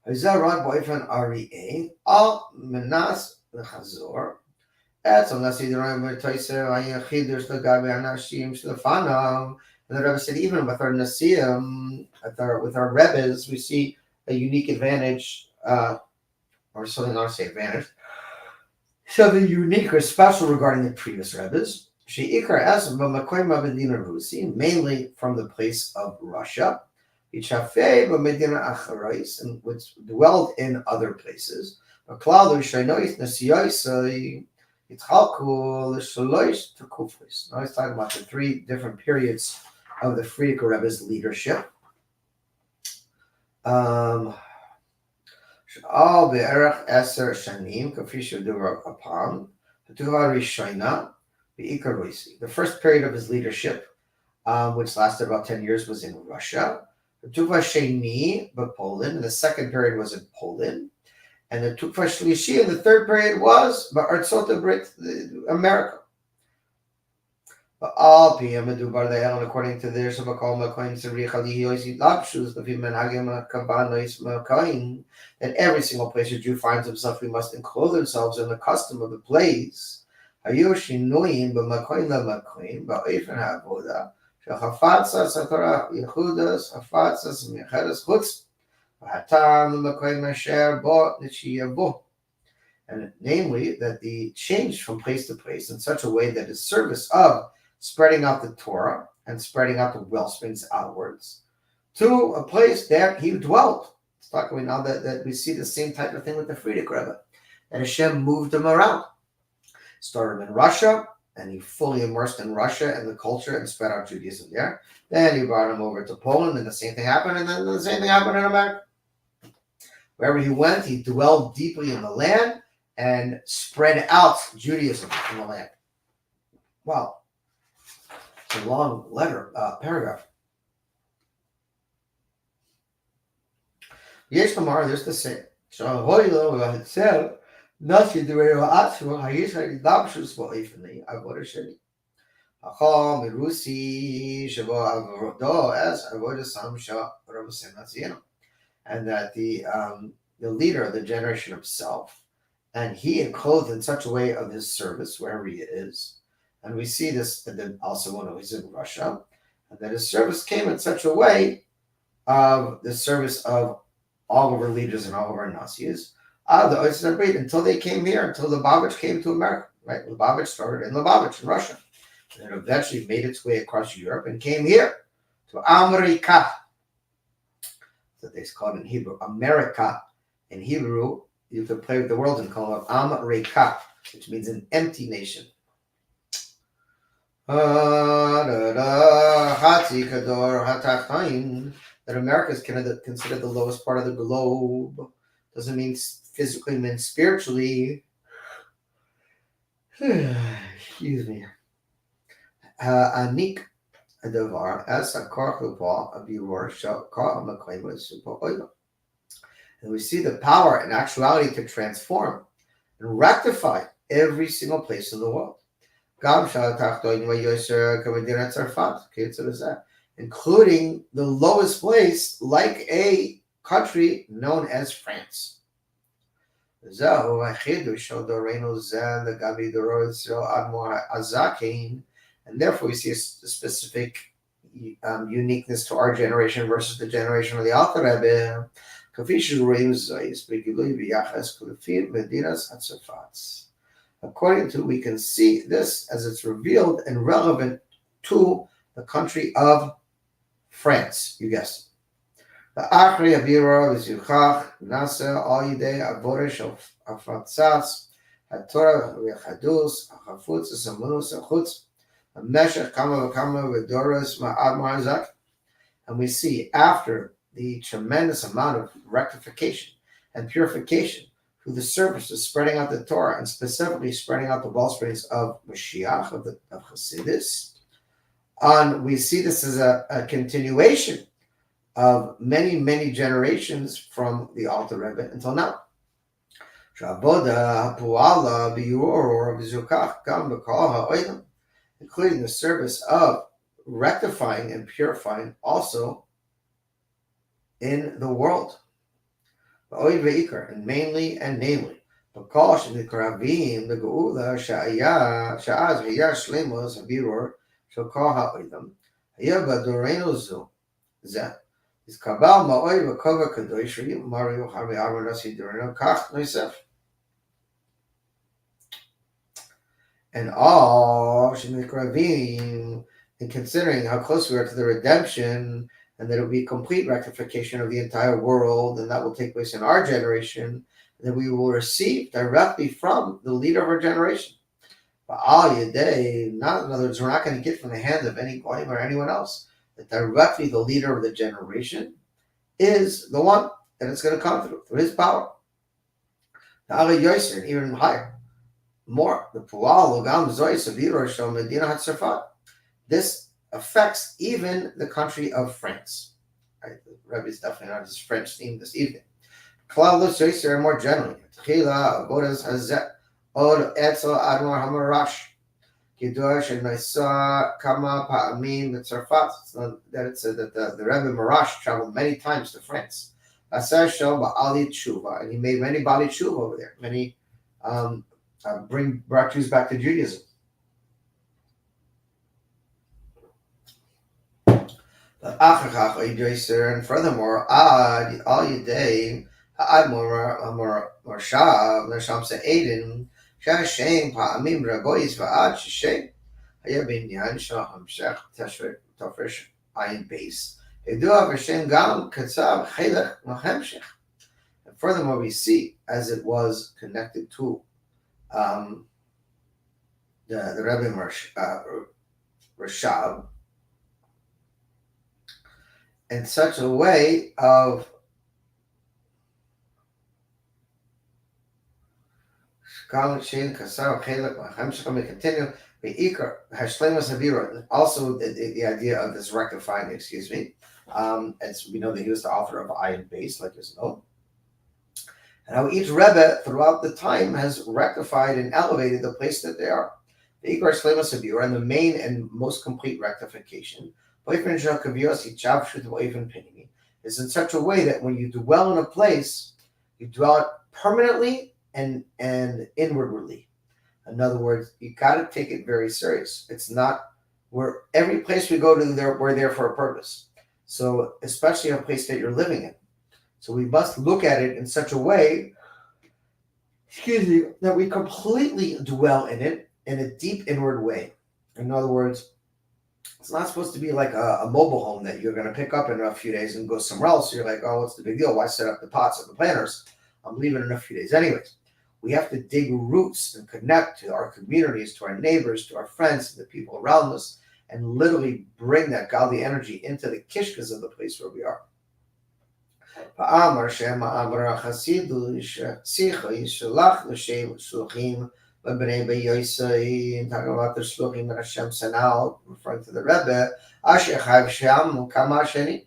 וזה רק באופן ארעי, על מנס לחזור. אצל נשיא דורנו בתויסר היה חידוש לגבי אנשים שלפניו. And the Rebbe said, even with our Nasiim, with our Rebbes, we see a unique advantage, or something, not to say advantage, something unique or special regarding the previous Rebbes. Mainly from the place of Russia, and which dwelled in other places. Now he's talking about the three different periods of the Frierdiker Rebbe's leadership. All בערך 10 שנים, כפי שדובר הפעם, התקופה הראשונה, the first period of his leadership, which lasted about 10 years, was in Russia. Tukva Sheni, Poland, and the second period was in Poland. And the Tukva Shlishi, and the third period was Artsot Brit, America. But all PM Dubar the Elon, according to their Sabakal Makoin Sari Khali Yosi Lapshus, the Fiman Hagima Kabanois Makain, that every single place a Jew finds himself, we must enclose themselves in the custom of the place. Hayoshi Noim, but Makoin la Makoin, but Ifan Avoda, Shahafatsa Satara, Yehudas, Hafatsas, Mechedas Hutz, Hatam, Makoin Masher, Bo, Nishia Bo. And namely, that the change from place to place in such a way that is service of spreading out the Torah and spreading out the well springs outwards to a place that he dwelt. It's talking now that we see the same type of thing with the Frierdiker Rebbe, that Hashem moved him around. Started him in Russia, and he fully immersed in Russia and the culture and spread out Judaism there. Then he brought him over to Poland, and the same thing happened, and then the same thing happened in America. Wherever he went, he dwelled deeply in the land and spread out Judaism in the land. Wow. It's a long letter, paragraph. Yesh Lamar, there's the same. שההוילו וההצל נשי דברו עצמו היש הרידבשוס באופני עבודה שלי. החום מרוסי שבו עבודו as עבודה samsha רבוסים נצינו. And that the leader of the generation himself, and he is clothed in such a way of his service wherever he is. And we see this and then also when he's in Russia, and that his service came in such a way of the service of all of our leaders and all of our Nazis, until they came here, until Lubavitch came to America, right? Lubavitch started in Lubavitch in Russia, and it eventually made its way across Europe and came here to America. That they call it in Hebrew, America. In Hebrew, you could play with the world and call it America, which means an empty nation. That America is considered the lowest part of the globe. Doesn't mean physically, means spiritually. Excuse me. Anik Adavar as a korchupa of your shall call a super oil. And we see the power and actuality to transform and rectify every single place in the world. Including the lowest place, like a country known as France. And therefore we see a specific uniqueness to our generation versus the generation of the Alter Rebbe. According to, we can see this as it's revealed and relevant to the country of France. You guessed it. The Achri Avira Vizuchach Nasa All Yidei Aborish of Afatsas HaTorah V'Chadus HaChafutz HaSamunus HaChutz HaMeshech Kama V'Kama V'Doros Ma'ad Ma'azak. And we see after the tremendous amount of rectification and purification through the service of spreading out the Torah and specifically spreading out the wellsprings of Moshiach, of Hasidus. And we see this as a continuation of many, many generations from the Alter Rebbe until now. Including the service of rectifying and purifying also in the world. And mainly and namely. Because in the Karabim, the Geula, Sha'az, Hayash, Lemos, Habiror, Shokah Ha'oidam, Hayaba Doreno Zet. Is Kabal Ma'oy Vakova Kadoshri, Mario Harvey Armanasi Doreno, Kach Nosef. And all Shemikravim, and considering how close we are to the redemption, and that it will be complete rectification of the entire world, and that will take place in our generation, that we will receive directly from the leader of our generation. But all Yadei, in other words, we're not going to get from the hands of any goyim or anyone else. That directly the leader of the generation is the one that it's going to come through his power. The Ali Yoser, even higher, more. The Pual Logam Zois of Yirosho Medina Hatzarfat. This affects even the country of France. Right? The Rebbe is definitely not his French theme this evening. Klaus Yoser more generally. Tchila Bodas Hazet Od Etzel Admor Hamarash. Kiddush and Naisa Kama Pa'amim Mitzarfat. That it said that the Rebbe Marash traveled many times to France. Aser Shel Ba'ali Tshuva, and he made many Bali Tshuva over there. Many brought Jews back to Judaism. And furthermore, Ad Al Yidei Ha'ad Morshav Nasham Se'edin Shashem Pa'amim Ragoyis Va'ad Shishem Hayabinyan Shaham Shech Tafresh Ayin Base Edua Vashem Gam Katsav Chelech Mahemshech. And furthermore, we see as it was connected to the Rebbe Rashav in such a way of continue. Also, the idea of this rectifying, as we know that he was the author of Ayin Base, like you know. and how each Rebbe throughout the time has rectified and elevated the place that they are. The Ikar Shlemas Abiyur, and the main and most complete rectification, is in such a way that when you dwell in a place, you dwell permanently and inwardly. In other words, you got to take it very serious. It's not where every place we go to, we're there for a purpose. So, especially a place that you're living in. So we must look at it in such a way, that we completely dwell in it in a deep inward way. In other words, it's not supposed to be like a mobile home that you're going to pick up in a few days and go somewhere else. So you're like, oh, what's the big deal? Why set up the pots and the planters? I'm leaving in a few days anyways. We have to dig roots and connect to our communities, to our neighbors, to our friends, to the people around us, and literally bring that godly energy into the kishkas of the place where we are. Talking about the shluchim that Hashem sent out, referring to the Rebbe, Asher Chayv Sham Kama Sheni.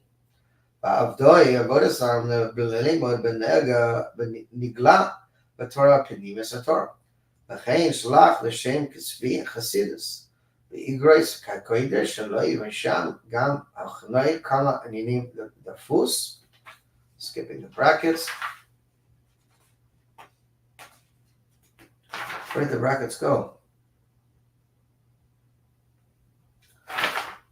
Ba'avdoi Avodasan B'Lelimod B'Nega B'Nigla B'Torah Penimis HaTorah. V'chein Shlach L'Shem Kisvi Chasidus. V'Igrois Kakoidesh Shaloi V'Sham Gam Achnoi Kama Aninim Dafus. Skipping the brackets. Where did the brackets go?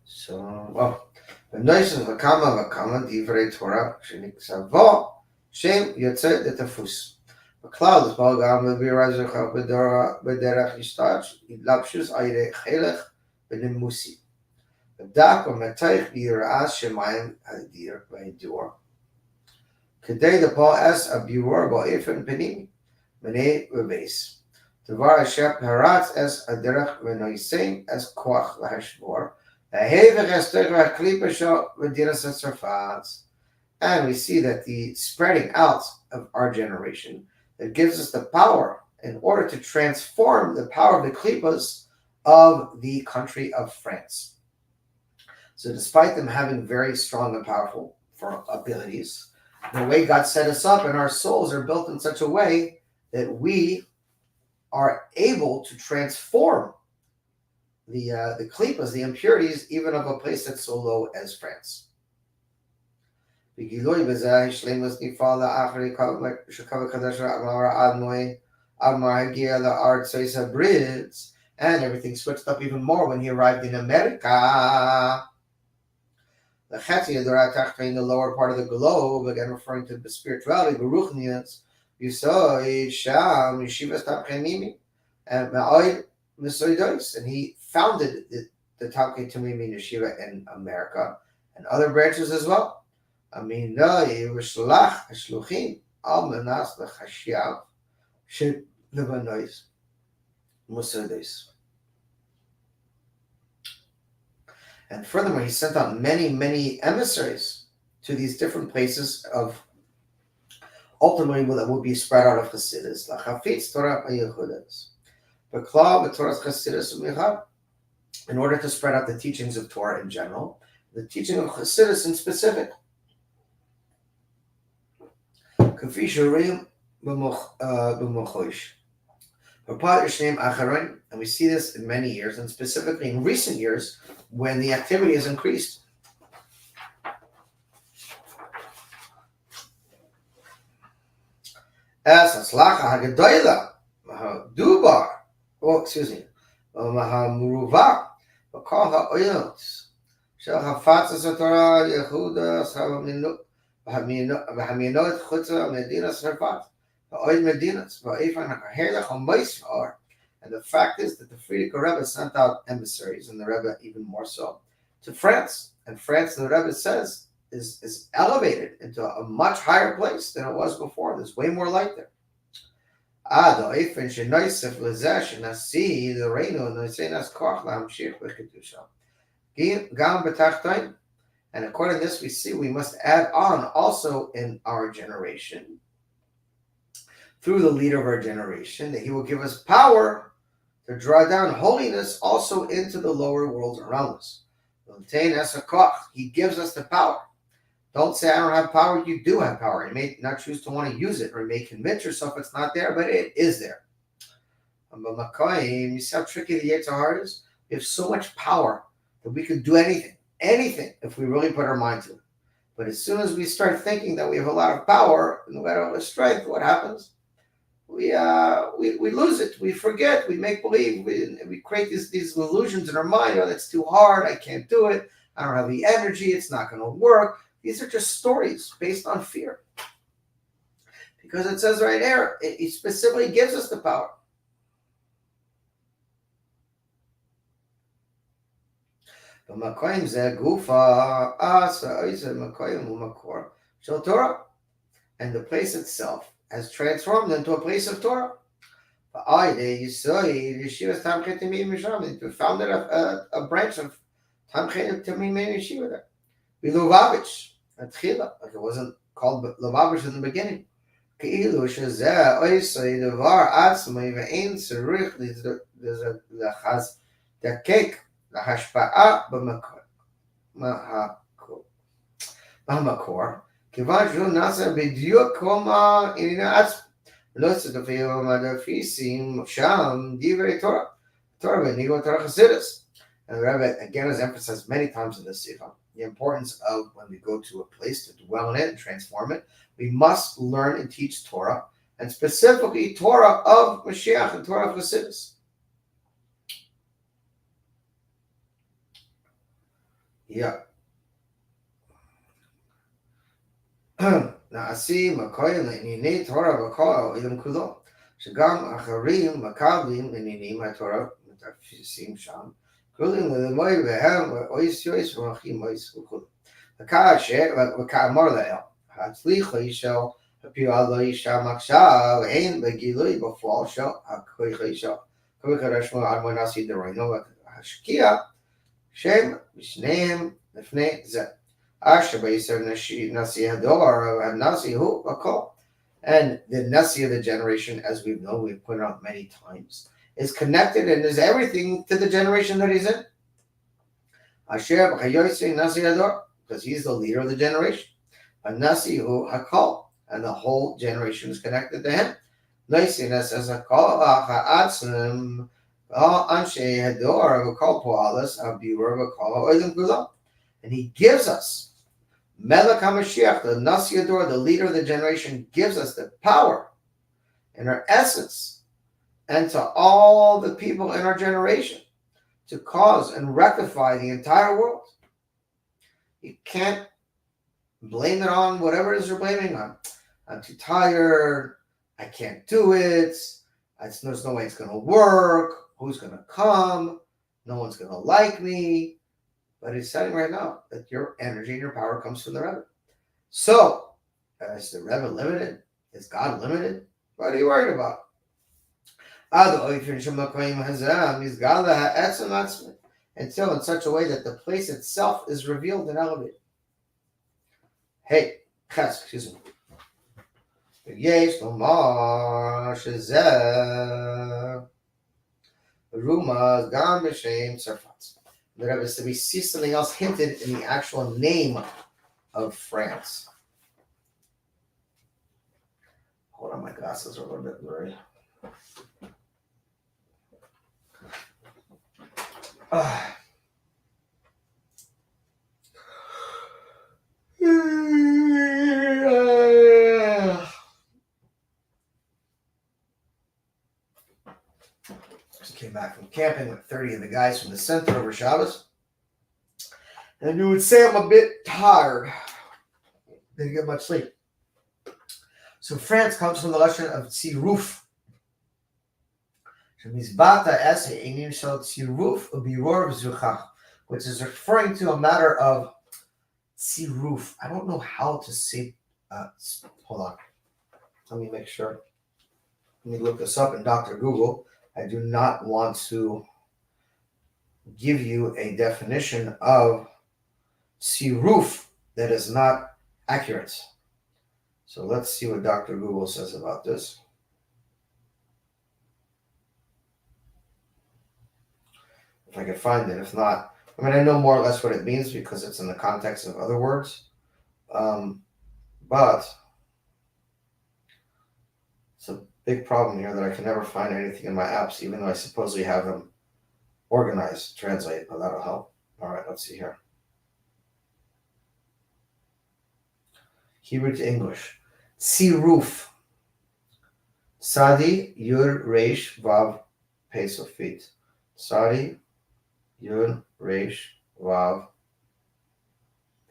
So, well, the noise of Vakama Divrei Torah, Sheniksavo, Shem Yotzet de Tafus. The cloud is Balgam, the Birazach, Bederach Yistach, Idlapshus, Aire Chelech, Benimusi. The Dak of Metaich, Yiraz, Shemayim, Adir, Vaidur. Today the Paul S. Abur Ba'ifan Penim, Mene Reves. Devar Hashem Haratz es Aderach Venoisein es Koach Lahashbor. And we see that the spreading out of our generation that gives us the power in order to transform the power of the klippas of the country of France. So despite them having very strong and powerful abilities, the way God set us up and our souls are built in such a way that we are able to transform the klippas, the impurities, even of a place that's so low as France. And everything switched up even more when he arrived in America. The Chetzi in the lower part of the globe, again referring to the spirituality, the Ruchnians, you saw Sham, Yeshivas Tamchenimi, and Ma'oid Misoidois, and he founded the Tamkei Tamimi Yeshiva in America and other branches as well. Aminai Rishlach Shluchim Al Manas Lechashiav Shib Levanois Musoidois. And furthermore, he sent out many, many emissaries to these different places of ultimately that will be spread out of Chassidus. Lachafitz Torah Yehudas. B'kla b'Torah Chassidus u'michad. In order to spread out the teachings of Torah in general, the teaching of Chassidus in specific. Kafi Shurim b'mochosh. And we see this in many years, and specifically in recent years, when the activity has increased. As Aslacha Hagadoila, Dubar, Mahamuruva, Bakaha Oyos, Shel Hafatzas Torah Yehuda, Bahaminot Chutza, Medina Sarfat. And the fact is that the Frierdiker Rebbe sent out emissaries, and the Rebbe even more so, to France. And France, the Rebbe says, is elevated into a much higher place than it was before. There's way more light there. And according to this, we see we must add on also in our generation, through the leader of our generation, that he will give us power to draw down holiness also into the lower world around us. He gives us the power. Don't say I don't have power. You do have power. You may not choose to want to use it, or you may convince yourself it's not there, but it is there. You see how tricky the Yetzer Hara is? We have so much power that we could do anything if we really put our mind to it. But as soon as we start thinking that we have a lot of power and we have a lot of strength, what happens? We lose it. We forget. We make believe. We create these illusions in our mind. Oh, that's too hard. I can't do it. I don't have the energy. It's not going to work. These are just stories based on fear. Because it says right there, it specifically gives us the power. And the place itself has transformed into a place of Torah. We founded a branch of Tamchet Tamim Yeshiva there. We Lubavitch at Tchila, like it wasn't called Lubavitch in the beginning. כאילו שזה עושה דבר עצמי ואין צריך להזדקק להשפעה במקור, כיוון שהוא נעשה בדיוק כמו עניין עצמי. לא צדפים מדפיסים שם דברי תורה, תורה בניגוד תורה חסידס. And the Rebbe again has emphasized many times in this Sikha the importance of when we go to a place to dwell in it and transform it, we must learn and teach Torah, and specifically Torah of Moshiach and Torah of Chassidus. Yeah. נעשי מקויים לענייני תורה בכל העולם כולו, שגם אחרים מקבלים עניינים התורה מתפסים שם, כולם ללמוד בהם ואויס ומחים אויס וכו'. וכאמר לאל, הצליחי של הפעולה שם עכשיו, הן בגילוי בפועל של הכוחי של כוח הרשמו עד נשיא דריינו והשקיע, שם בשניהם לפני זה. אשר בישר נשיא הדור, הנשיא הוא הכל. And the Nasi of the generation, as we've known, we've pointed out many times, is connected and is everything to the generation that he's in. Asher b'chayoyse Nasi Hador, because he's the leader of the generation. And Nasi hu hakol, and the whole generation is connected to him. Nasinas as hakol ha'atzim anshe Hador v'kol po'alas abiyur v'kol ha'olim kulam. And he gives us Melech HaMashiach, the Nasi Hador, the leader of the generation, gives us the power and our essence, and to all the people in our generation, to cause and rectify the entire world. You can't blame it on whatever it is you're blaming on. I'm too tired. I can't do it. There's no way it's going to work. Who's going to come? No one's going to like me. But he's saying right now that your energy and your power comes from the Rebbe. So, is the Rebbe limited? Is God limited? What are you worried about? Until in such a way that the place itself is revealed and elevated. Hey, excuse me. Yes, Rumas, Gam, B'Shem, Sarfats. There is to be something else hinted in the actual name of France. Hold on, my glasses are a little bit blurry. Just came back from camping with 30 of the guys from the center over Shabbos. And you would say I'm a bit tired. Didn't get much sleep. So France comes from the Lashon of tziruf. Which is referring to a matter of tziruf. I don't know how to say. Hold on. Let me make sure. Let me look this up in Dr. Google. I do not want to give you a definition of tziruf that is not accurate. So let's see what Dr. Google says about this. If I can find it. If not, I know more or less what it means because it's in the context of other words. But it's a big problem here that I can never find anything in my apps, even though I supposedly have them organized, translate, but that'll help. All right, let's see here. Hebrew to English. Tziruf. Sadi, Yud, Resh, Vav, Pesofit. Sadi, Yud, Resh, Vav,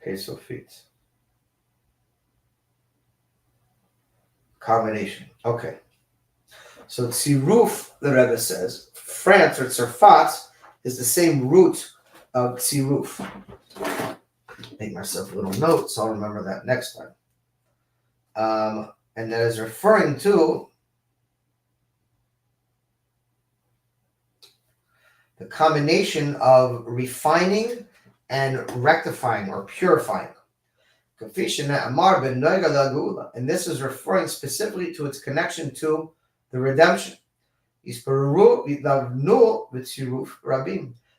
Pesofit. Combination. Okay. So Tziruf, the Rebbe says, France or Tzarfat is the same root of Tziruf. Make myself a little note so I'll remember that next time. And that is referring to the combination of refining and rectifying or purifying. And this is referring specifically to its connection to the redemption.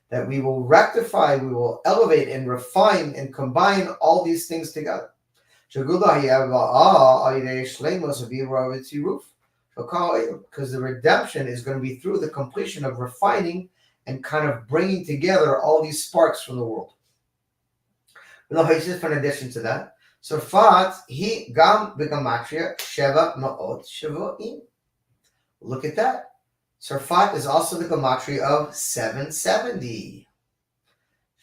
That we will rectify, we will elevate and refine and combine all these things together. Because the redemption is going to be through the completion of refining and kind of bringing together all these sparks from the world. In addition to that, Sarfat he gam b'gematria sheva ma'ot shavuim. Look at that. Sarfat is also the gematria of 770.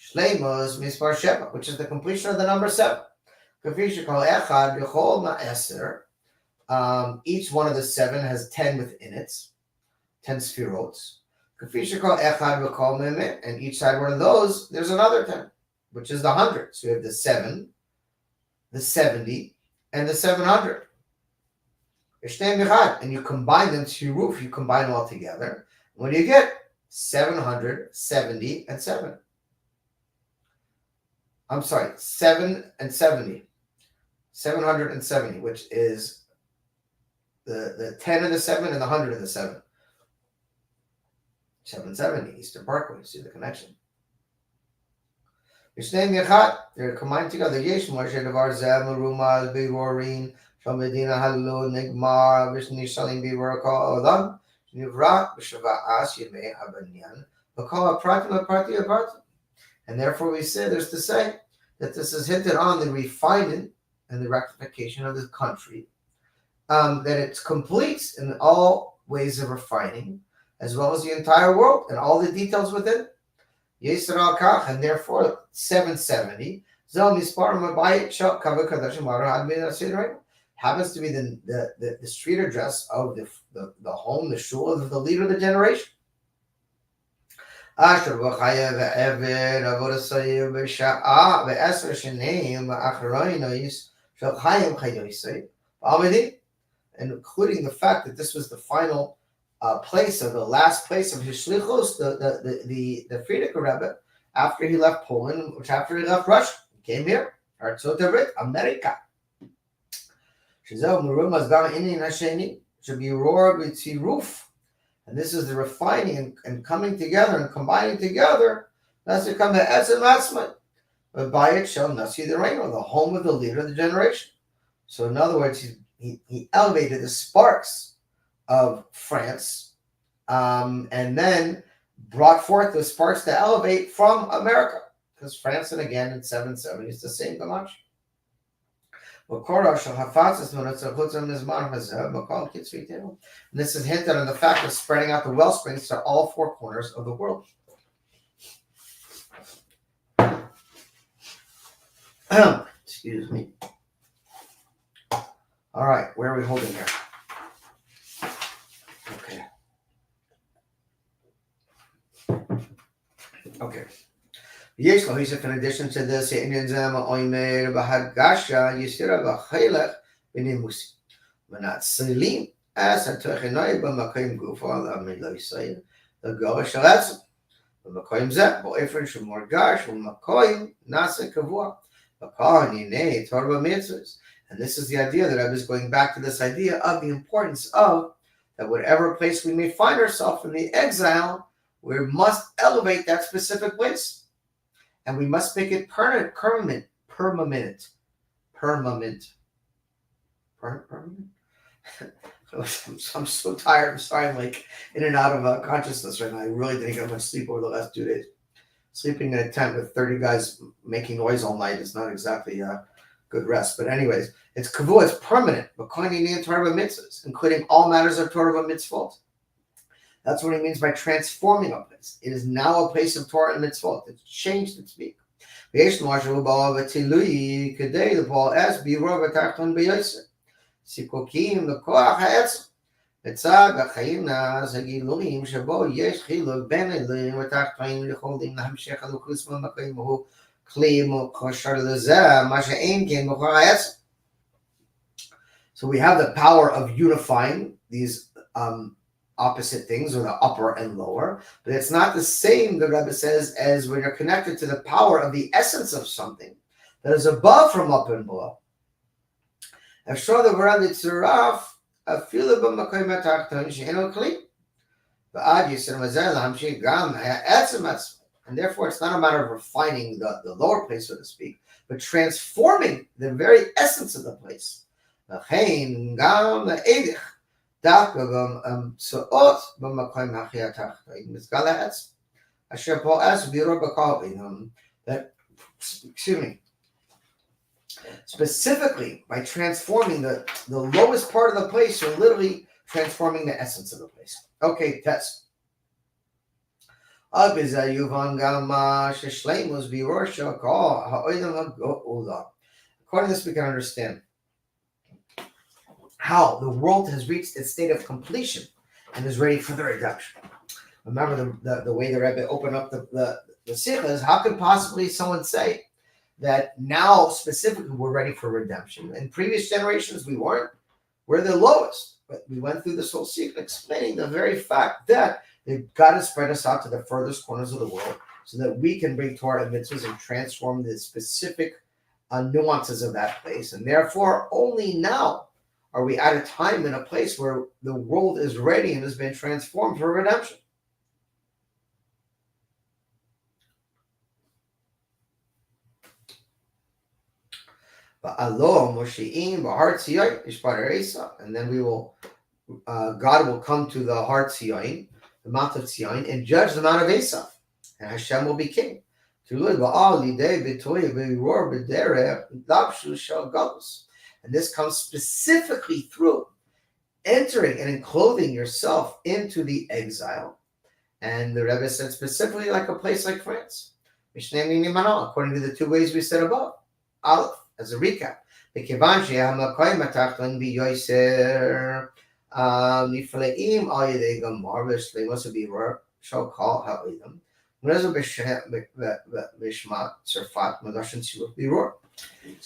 Shleimos mispar sheva, which is the completion of the number 7. Each one of the 7 has 10 within it, 10 spherotes. And each side one of those, there's another 10, which is the 100. So you have the 7, the 70, and the 700. And you combine them to your roof, you combine them all together. What do you get? 770 and 7. I'm sorry, 7 and 70. 770, which is the 10 and the 7 and the 100 and the 7. 770, Eastern Parkway. See the connection. They're combined together. Yesh Moshe Devar Zem Rumal Birorin Shamedina Halu Nigmar Vishni Shalim Bivaraka Olam Nivrat Bishava As Yeme Abanyan Bakala Pratima Pratia Pratim. And therefore we say there's to say that this is hinted on the refinement and the rectification of the country, that it's complete in all ways of refining, as well as the entire world and all the details within. And therefore 770 happens to be the street address of the home, the shul of the leader of the generation. Including the fact that this was the final place, or the last place of his shlichus, the Frierdiker Rebbe, after he left Poland, which after he left Russia, he came here, Artsot Habrit, America. And this is the refining and coming together and combining together. That's to come to Etzem Atzman. But by it shall Nasi the Reino, the home of the leader of the generation. So in other words, he elevated the sparks of France, and then brought forth the sparks to elevate from America. Because France, and again in 770, is the same Gamach. And this is hinted on the fact of spreading out the well springs to all 4 corners of the world. Excuse me. All right, where are we holding here? Okay. Yes, in addition to this, and this is the idea that I was going back to this idea of the importance of that whatever place we may find ourselves in the exile, we must elevate that specific place. And we must make it permanent. permanent. Permanent? I'm so tired. I'm sorry. I'm like in and out of consciousness right now. I really didn't get much sleep over the last 2 days. Sleeping in a tent with 30 guys making noise all night is not exactly good rest. But anyways, it's kavua, it's permanent. Mitzvahs, including all matters of Torah mitzvot. That's what he means by transforming a place. It is now a place of Torah and mitzvot. It's changed its being. The Paul asks, סיפוקים לכוח העצם. לצד החיים נעש הגילויים שבו יש חילוק בין עליונים ותחתונים יכולים להמשך הלוקוס במקום הוא כלי מוכשר לזה, מה שאין כן בכוח העצם. So we have the power of unifying these opposite things, or the upper and lower, but it's not the same, the Rebbe says, as when you're connected to the power of the essence of something that is above from up and below. אפשר דבר לצרף אפילו במקום התחתון שאינו כלי. ועד יסר מזה להמשיך גם העצם עצמו. And therefore it's not a matter of refining the lower place, so to speak, but transforming the very essence of the place. לכן גם הערך דווקא באמצעות במקום הכי התחתון מסגל העצם. אשר פועל בירו בכל אינם. Excuse me. Specifically, by transforming the lowest part of the place, you're literally transforming the essence of the place. Okay, test. According to this, we can understand how the world has reached its state of completion and is ready for the redemption. Remember the way the Rebbe opened up the Sikha is, how could possibly someone say that now specifically we're ready for redemption? In previous generations we weren't. We're the lowest. But we went through this whole secret explaining the very fact that God has spread us out to the furthest corners of the world so that we can bring Torah and mitzvahs and transform the specific nuances of that place. And therefore, only now are we at a time and a place where the world is ready and has been transformed for redemption. And then we will, God will come to the heart Tzion, the mount of Tzion, and judge the mount of Esav, and Hashem will be king. And this comes specifically through entering and enclothing yourself into the exile. And the Rebbe said specifically like a place like France, according to the two ways we said above. Aleph, as a recap, so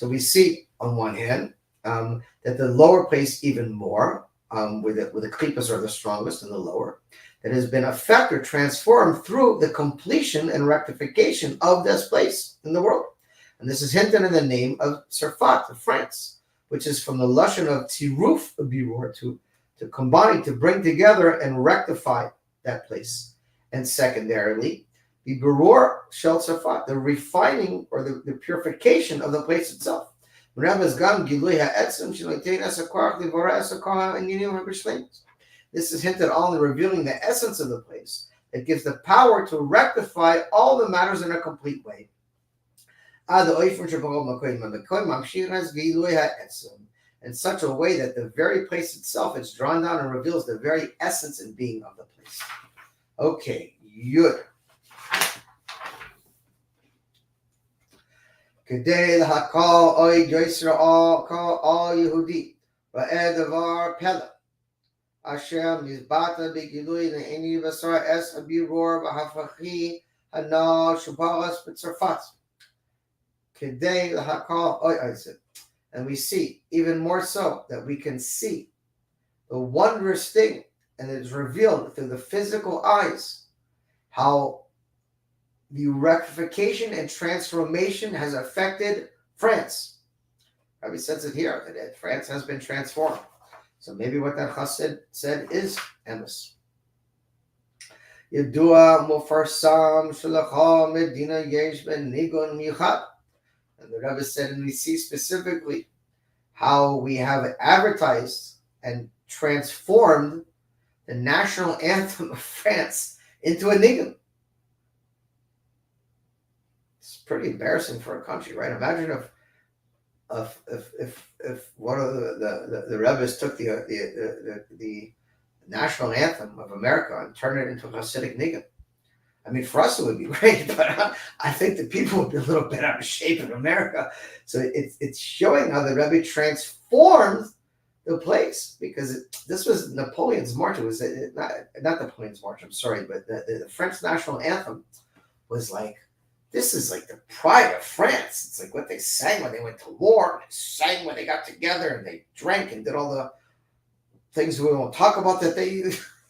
we see on one hand that the lower place even more, where the klippas are the strongest in the lower, that has been affected or transformed through the completion and rectification of this place in the world. And this is hinted in the name of Sarfat, of France, which is from the lashon of tiruf birur, to combine, to bring together and rectify that place. And secondarily, the birur shel Sarfat, the refining or the purification of the place itself. This is hinted all in revealing the essence of the place that gives the power to rectify all the matters in a complete way. In such a way that the very place itself is drawn down and reveals the very essence and being of the place. Okay, Yud. Kedei lahakal oy Yisrael kal all Yehudi va'edavar pela asher mizbata b'gilui le'eni v'sar es habiror v'hafachi hanal shubalas b'tzarfat. Kedei lahakal oy Isaac. And we see, even more so, that we can see the wondrous thing, and it is revealed through the physical eyes, how the rectification and transformation has affected France. Rabbi says it here, that France has been transformed. So maybe what that chassid said is emes. Yedua mufarsam shalacha medina yesh ben nigun michad. And the Rebbe said, and we see specifically how we have advertised and transformed the national anthem of France into a nigun. It's pretty embarrassing for a country, right? Imagine if one of the rebbes took the national anthem of America and turned it into a Hasidic nigun. I mean, for us it would be great, but I think the people would be a little bit out of shape in America. So it's showing how the Rebbe transformed the place, because this was Napoleon's march. It was not Napoleon's march. I'm sorry, but the French national anthem was like, this is like the pride of France. It's like what they sang when they went to war, and they sang when they got together, and they drank and did all the things we won't talk about that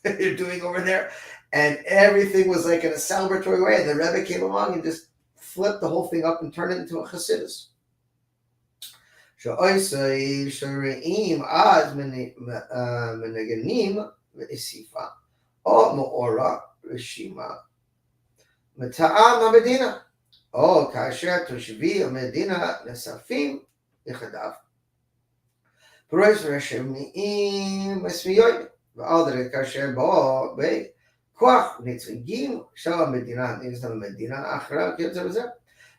they're doing over there. And everything was like in a celebratory way. And the Rebbe came along and just flipped the whole thing up and turned it into a Chassidus. או כאשר תושבי המדינה נספים יחדיו. פרוס רשמיים וסמיוי, ועוד כאשר בו בכוח נציגים של המדינה, נגד המדינה אחרת כיוצא בזה.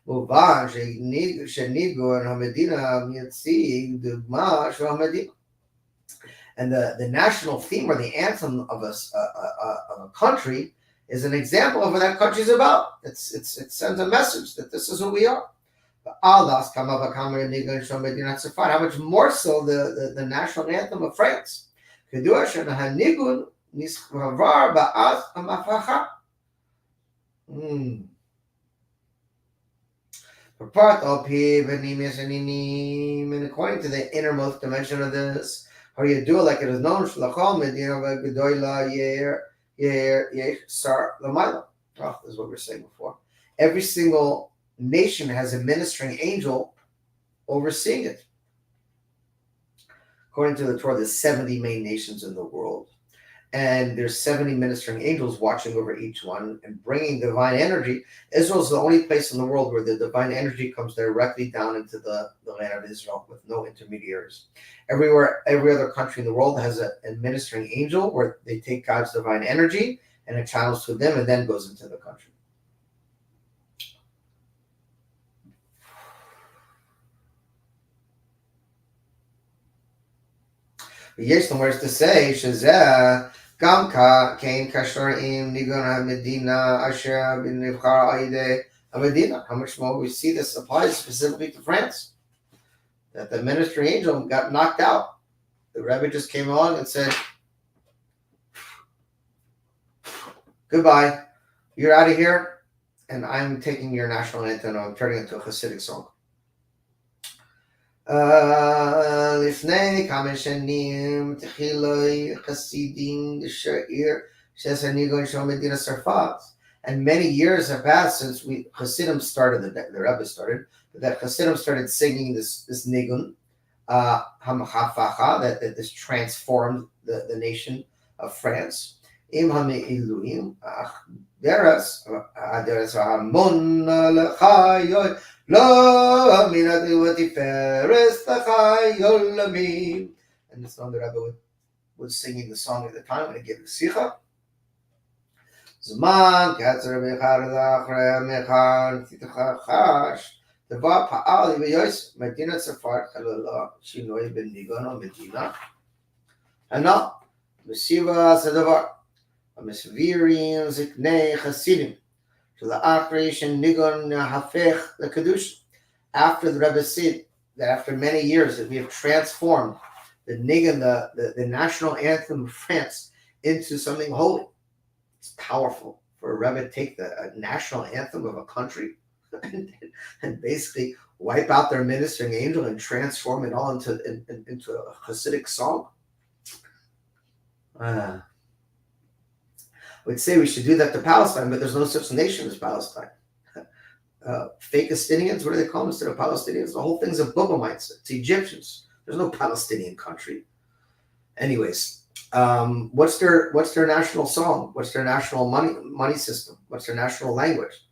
מובן שניגון המדינה מייצג דוגמה של המדינה. And the national theme or the anthem of a country is an example of what that country is about. It sends a message that this is who we are. How much more so the national anthem of France. And according to the innermost dimension of this, how do you do it like it is known? Oh, this is what we were saying before. Every single nation has a ministering angel overseeing it. According to the Torah, there's 70 main nations in the world. And there's 70 ministering angels watching over each one and bringing divine energy. Israel is the only place in the world where the divine energy comes directly down into the land of Israel with no intermediaries. Every other country in the world has a ministering angel where they take God's divine energy and it channels to them and then goes into the country. Yes, somewhere to say, Shazah. גם כן קשור עם ניגון המדינה אשר נבחר על ידי המדינה. How much more we see this applies specifically to France. That the ministry angel got knocked out. The Rebbe just came along and said, goodbye, you're out of here, and I'm taking your national anthem and I'm turning it into a Hasidic song. לפני כמה שנים תחילוי חסידים לשעיר שעשה ניגון של מדינת צרפת. And many years have passed since Hasidim started, the Rebbe started, but that Hasidim started singing this nigun, Hamachafacha, that this transformed the nation of France. Im hami'iluim, deras hamon lechayoy, lo minati v'tiferes lechayoy lamim. And this song the Rebbe was singing the song at the time when he gave the Sicha. Zman katzer b'char l'achre mechar titchachash דבר פעל ויועץ מדינת צרפת חללה שינוי בניגון המדינה הנ"ל מסיבה זה דבר המסבירים זקני חסידים שלאחרי שניגון הפך לקדוש. After the Rebbe said that after many years that we have transformed the nigun, the national anthem of France, into something holy. It's powerful for a Rebbe to take the national anthem of a country and basically wipe out their ministering angel and transform it all into a Hasidic song. I would say we should do that to Palestine, but there's no such nation as Palestine. Fake Palestinians, what do they call them instead of Palestinians? The whole thing's a Bubamites. It's Egyptians. There's no Palestinian country. Anyways, what's their national song? What's their national money system? What's their national language?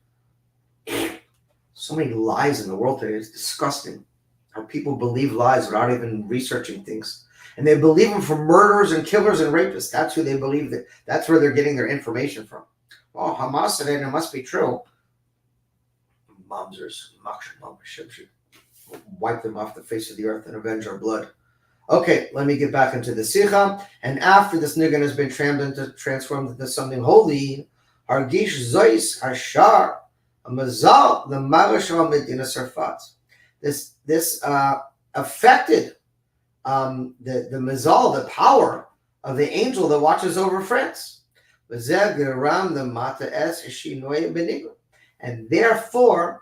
So many lies in the world today. It's disgusting how people believe lies without even researching things. And they believe them from murderers and killers and rapists. That's who they believe that. That's where they're getting their information from. Well, Hamas said it must be true. Mamzers, should wipe them off the face of the earth and avenge our blood. Okay, let me get back into the Sikha. And after this nigun has been transformed into something holy, Hargish Zois Hashar, a Mazal, the Magashal Medina Sarfat. This affected the Mazal, the power of the angel that watches over France. And therefore,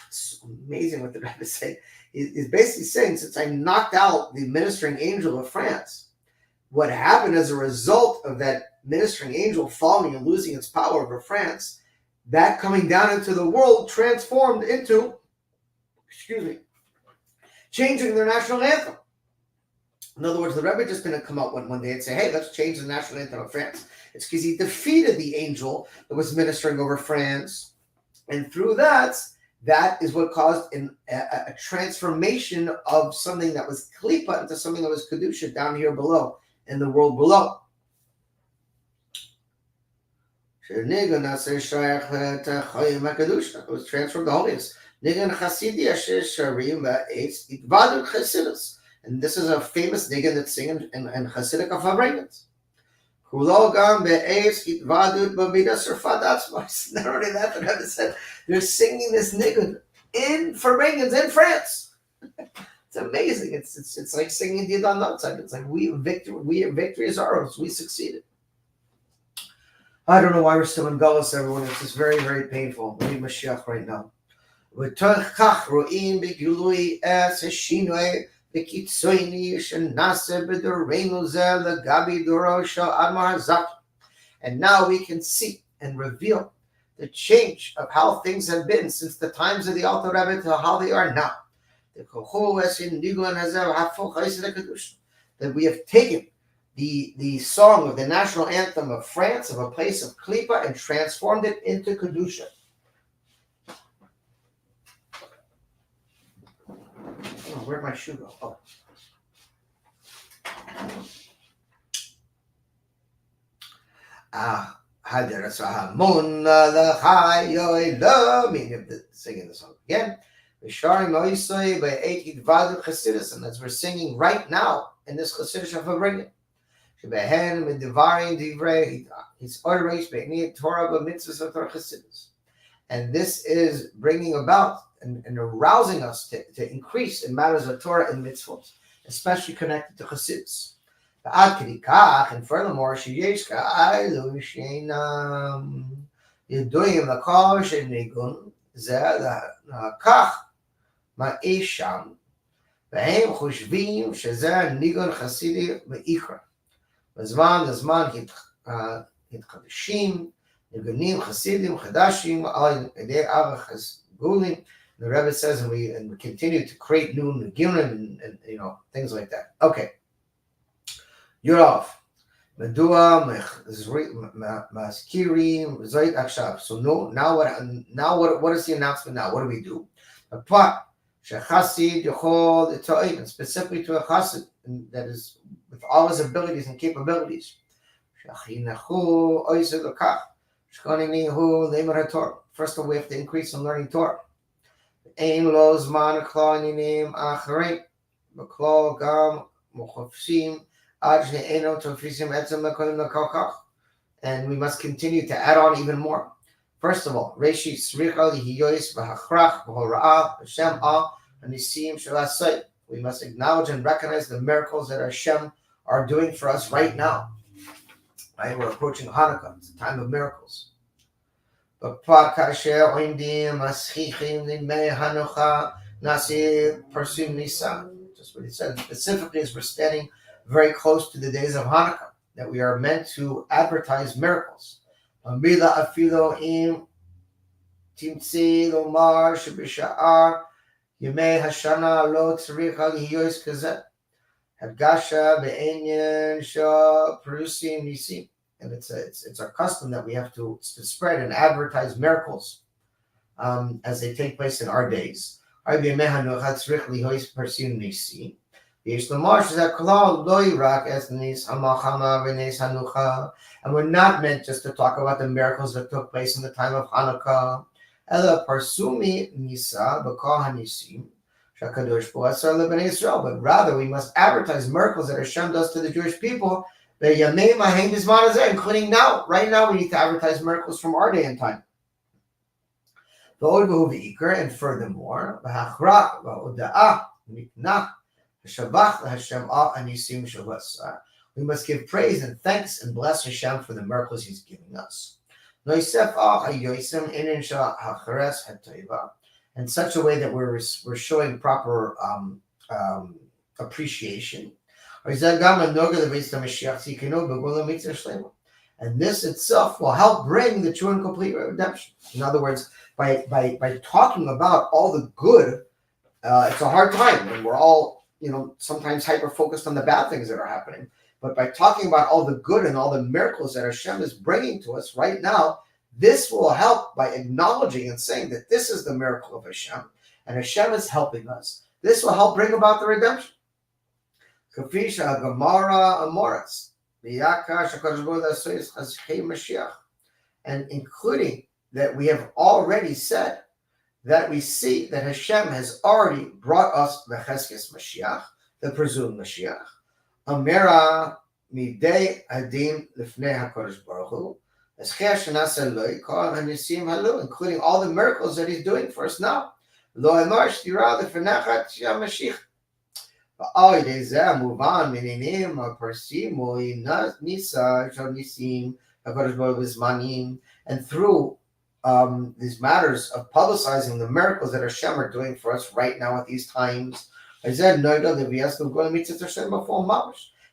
it's amazing what the Rebbe is saying. He's basically saying, since I knocked out the ministering angel of France, what happened as a result of that ministering angel falling and losing its power over France, that coming down into the world transformed into, changing their national anthem. In other words, the Rebbe just didn't come out one day and say, hey, let's change the national anthem of France. It's because he defeated the angel that was ministering over France. And through that is what caused a transformation of something that was klipa into something that was kedusha down here below, in the world below. It was transformed to holiness. And this is a famous nigun that's singing in Hasidic of Habrengans. Not only that, the Rebbe said they're singing this nigun in Habrengans in France. It's amazing. It's like singing Didan outside. It's like victory is ours. We succeeded. I don't know why we're still in Gullus, everyone. It's just very, very painful. We need Moshiach right now. And now we can see and reveal the change of how things have been since the times of the Alter Rebbe to how they are now. That we have taken the song of the national anthem of France, of a place of klipa, and transformed it into kedusha. Oh, where'd my shoe go? Oh. Meaning of singing the song again. And as we're singing right now in this Chassidish of Habrengin. And this is bringing about and arousing us to increase in matters of Torah and mitzvot, especially connected to Chassidus. And furthermore, והם חושבים שזה ניגון חסידי בעיקר. בזמן לזמן התחדשים, ניגונים חסידים חדשים על ידי אבא חסגולים. The Rebbe says, and we continue to create new nigunim and things like that. Okay. Yurav. Medua maskirim zoit akshav. So now what is the announcement now? What do we do? Shechasid yochol etoim, and specifically to a chassid that is with all his abilities and capabilities. Shachinachu oised lokach. Shkoninihu leimar haTorah. First of all, we have to increase in learning Torah. Ein lo zman klo ninim acharim. Beklo gam mochofsim ad she'eno tofisim etzem lekolim lekokach. And we must continue to add on even more. First of all, Reshi Sricha Lihiyois V'Hachrach V'Hora'ah Hashem Al Hanisim Shalasai. We must acknowledge and recognize the miracles that Hashem are doing for us right now. Right, we're approaching Hanukkah. It's a time of miracles. Just what he said. Specifically, as we're standing very close to the days of Hanukkah, that we are meant to advertise miracles. Amila afilo im timtzi lomar shebisha'ar yemei hashana lo tzricha lihiyois kazet hadgasha be'enyan sha perusim nisim. And it's our custom that we have to spread and advertise miracles as they take place in our days. הרי בימי הנוחה צריך להיות פרסים ניסי, ויש לומר שזה כלל לא רק את ניס המלחמה וניס הנוחה, and we're not meant just to talk about the miracles that took place in the time of Hanukkah, אלא פרסומי ניסה בכל הניסים, שהקדוש ברוך הוא עשה לבני ישראל, but rather we must advertise miracles that Hashem does to the Jewish people, בימים ההם בזמן הזה, including now. Right now we need to advertise miracles from our day and time. ועוד והוא ועיקר, and furthermore, בהכרח וההודעה ניתנה השבח להשם על הניסים שהוא עשה. We must give praise and thanks and bless Hashem for the miracles He's giving us. נוסיף על היועצים עניין של החרס הטובה, in such a way that we're showing proper appreciation. And this itself will help bring the true and complete redemption. In other words, by talking about all the good, it's a hard time when we're all, sometimes hyper-focused on the bad things that are happening. But by talking about all the good and all the miracles that Hashem is bringing to us right now, this will help by acknowledging and saying that this is the miracle of Hashem, and Hashem is helping us. This will help bring about the redemption. Kafisha Gemara Amoras, and including that we have already said that we see that Hashem has already brought us the Cheskes Mashiach, the presumed Mashiach. Amira midei adim lifnei HaKadosh Baruch Hu, including all the miracles that He's doing for us now. Lo emar shtira lifnei Mashiach. And through these matters of publicizing the miracles that Hashem are doing for us right now at these times,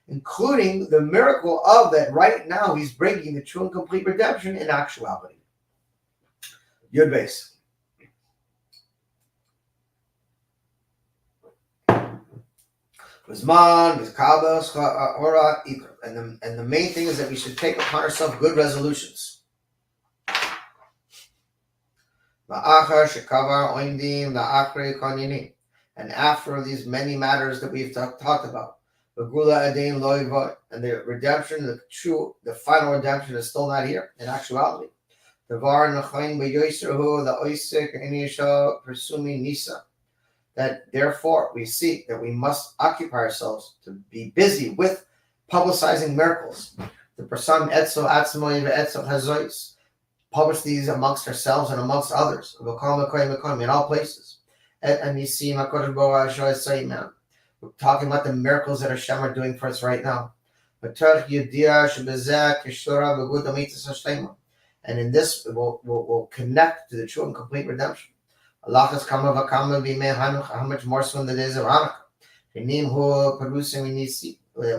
including the miracle of that right now He's bringing the true and complete redemption in actuality. Yud Beis. And the main thing is that we should take upon ourselves good resolutions. And after these many matters that we've talked about, and the redemption, the final redemption is still not here in actuality. That therefore we see that we must occupy ourselves to be busy with publicizing miracles. The Prasam Etzel Atzmoy Etzel Hazois, publish these amongst ourselves and amongst others. In all places. We're talking about the miracles that Hashem are doing for us right now. And in this we'll connect to the true and complete redemption. Allah has come of how much more so in the days of Hanukkah. That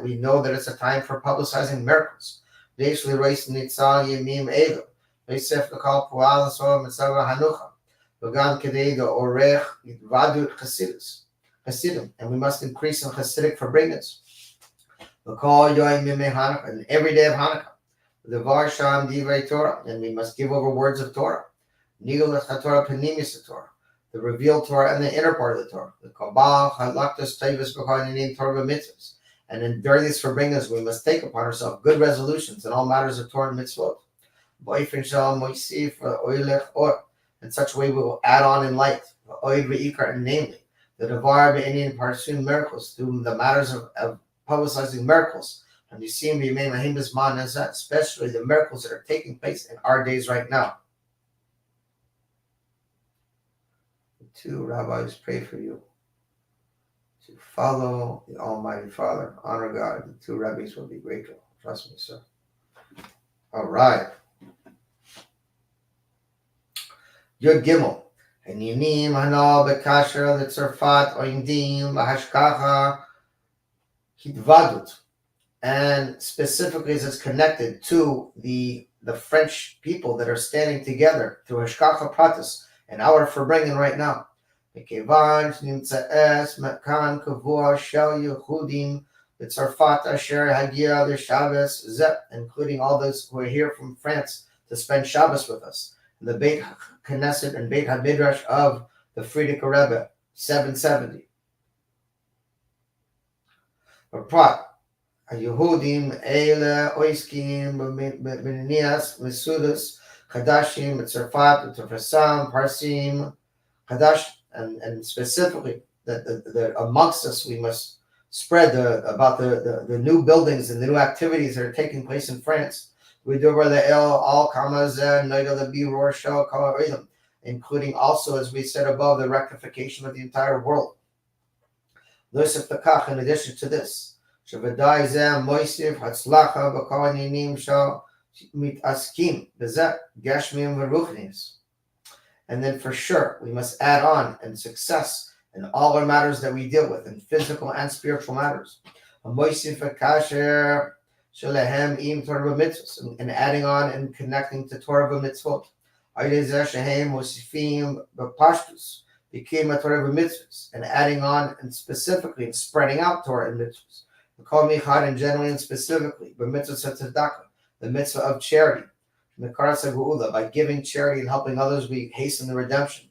we know that it's a time for publicizing miracles. And we must increase in Hasidic Farbrengens. And every day of Hanukkah. And we must give over words of Torah. The revealed Torah and the inner part of the Torah. The Kabbalah, Halaktas, Tavis, B'chai, Torah, Mitzvahs. And during these Farbrengens, we must take upon ourselves good resolutions in all matters of Torah and Mitzvot. In such a way we will add on in light, and namely, the Devar Be'inian Parsun miracles, through the matters of publicizing miracles. And you see in especially the miracles that are taking place in our days right now. The two rabbis pray for you to follow the Almighty Father, honor God. The two rabbis will be grateful. Trust me, sir. All right. Yud Gimel. Hanyinim hanal bekasher letzarfat oindim lahashkacha hitvadut. And specifically as it's connected to the French people that are standing together through Hashkacha Pratis and our Farbrengen right now. Including all those who are here from France to spend Shabbos with us. In the Beit Knesset and Beit HaMidrash of the Frierdiker Rebbe, 770. Prat. Yehudim Eile Oiskim Beninias Mesudus Kadashim Tzarfat Tzarfasam Parsim Kadash, and specifically that amongst us we must spread about the new buildings and the new activities that are taking place in France. We do all including also, as we said above, the rectification of the entire world. In addition to this, and then for sure, we must add on and success in all our matters that we deal with, in physical and spiritual matters. And adding on and connecting to Torah v'mitzvot. Became a Torah v'mitzvahs, and adding on and specifically and spreading out Torah and mitzvahs. And generally and specifically, the mitzvah of charity, by giving charity and helping others, we hasten the redemption.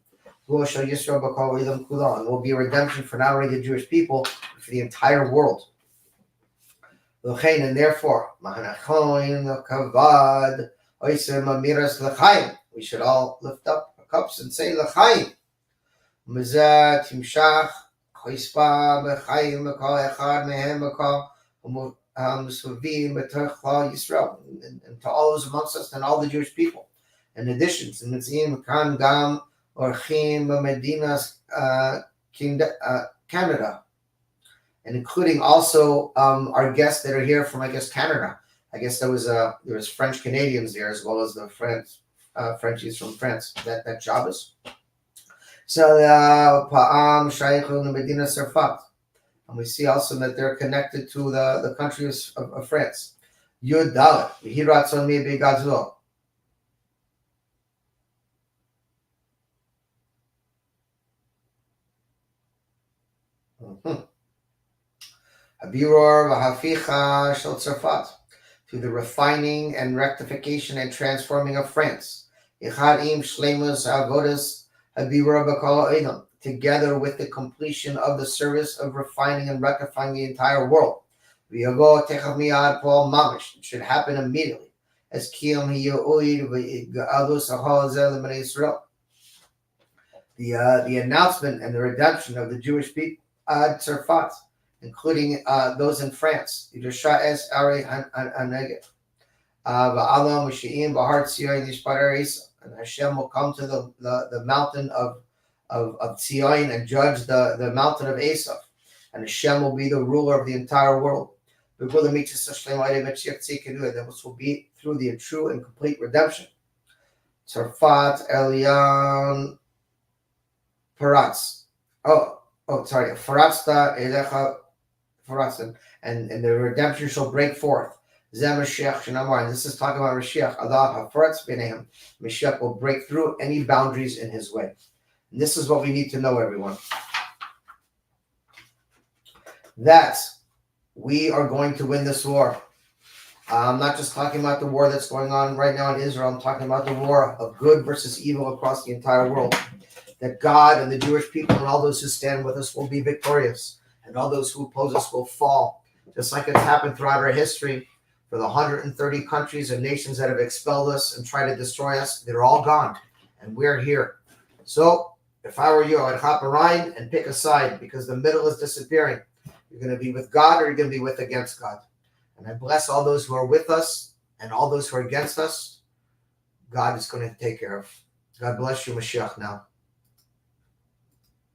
And will be a redemption for not only the Jewish people, but for the entire world. And therefore, we should all lift up our cups and say l'chaim. And to all those amongst us and all the Jewish people. In addition, Canada, and including also our guests that are here from, I guess, Canada. I guess there was French Canadians there, as well as the Frenchies from France. That Shabbos. So Pa'am Shaykhun Medina Sarfat. And we see also that they're connected to the country of France. Yud Dalet, V'hiratzon mi b'gazlo. Habiror v'haficha shel Tzarfat, through the refining and rectification and transforming of France. Ichadim shleimus avodas habiror b'kol edom, together with the completion of the service of refining and rectifying the entire world. V'yavo techav miyad Paul mamish, it should happen immediately. As kiyom hiyu'id v'gadus ahol zeh l'bnei Yisrael. The announcement and the redemption of the Jewish people, Tzarfat, including those in France. And Hashem will come to the mountain of Zion and judge the mountain of Esav. And Hashem will be the ruler of the entire world. And this will be through the true and complete redemption. Tzarfat Elian Paratz. Faratzta Elecha Faratzin, and the redemption shall break forth. Zeh Moshiach Shenamar, and this is talking about Mashiach. Allah HaFaratz B'neihem. Mashiach will break through any boundaries in his way. And this is what we need to know, everyone. That we are going to win this war. I'm not just talking about the war that's going on right now in Israel. I'm talking about the war of good versus evil across the entire world. That God and the Jewish people and all those who stand with us will be victorious, and all those who oppose us will fall, just like it's happened throughout our history. For the 130 countries and nations that have expelled us and tried to destroy us, they're all gone, and we're here. So, if I were you, I'd hop around and pick a side, because the middle is disappearing. You're going to be with God, or you're going to be with against God. And I bless all those who are with us and all those who are against us. God is going to take care of. God bless you, Moshiach now.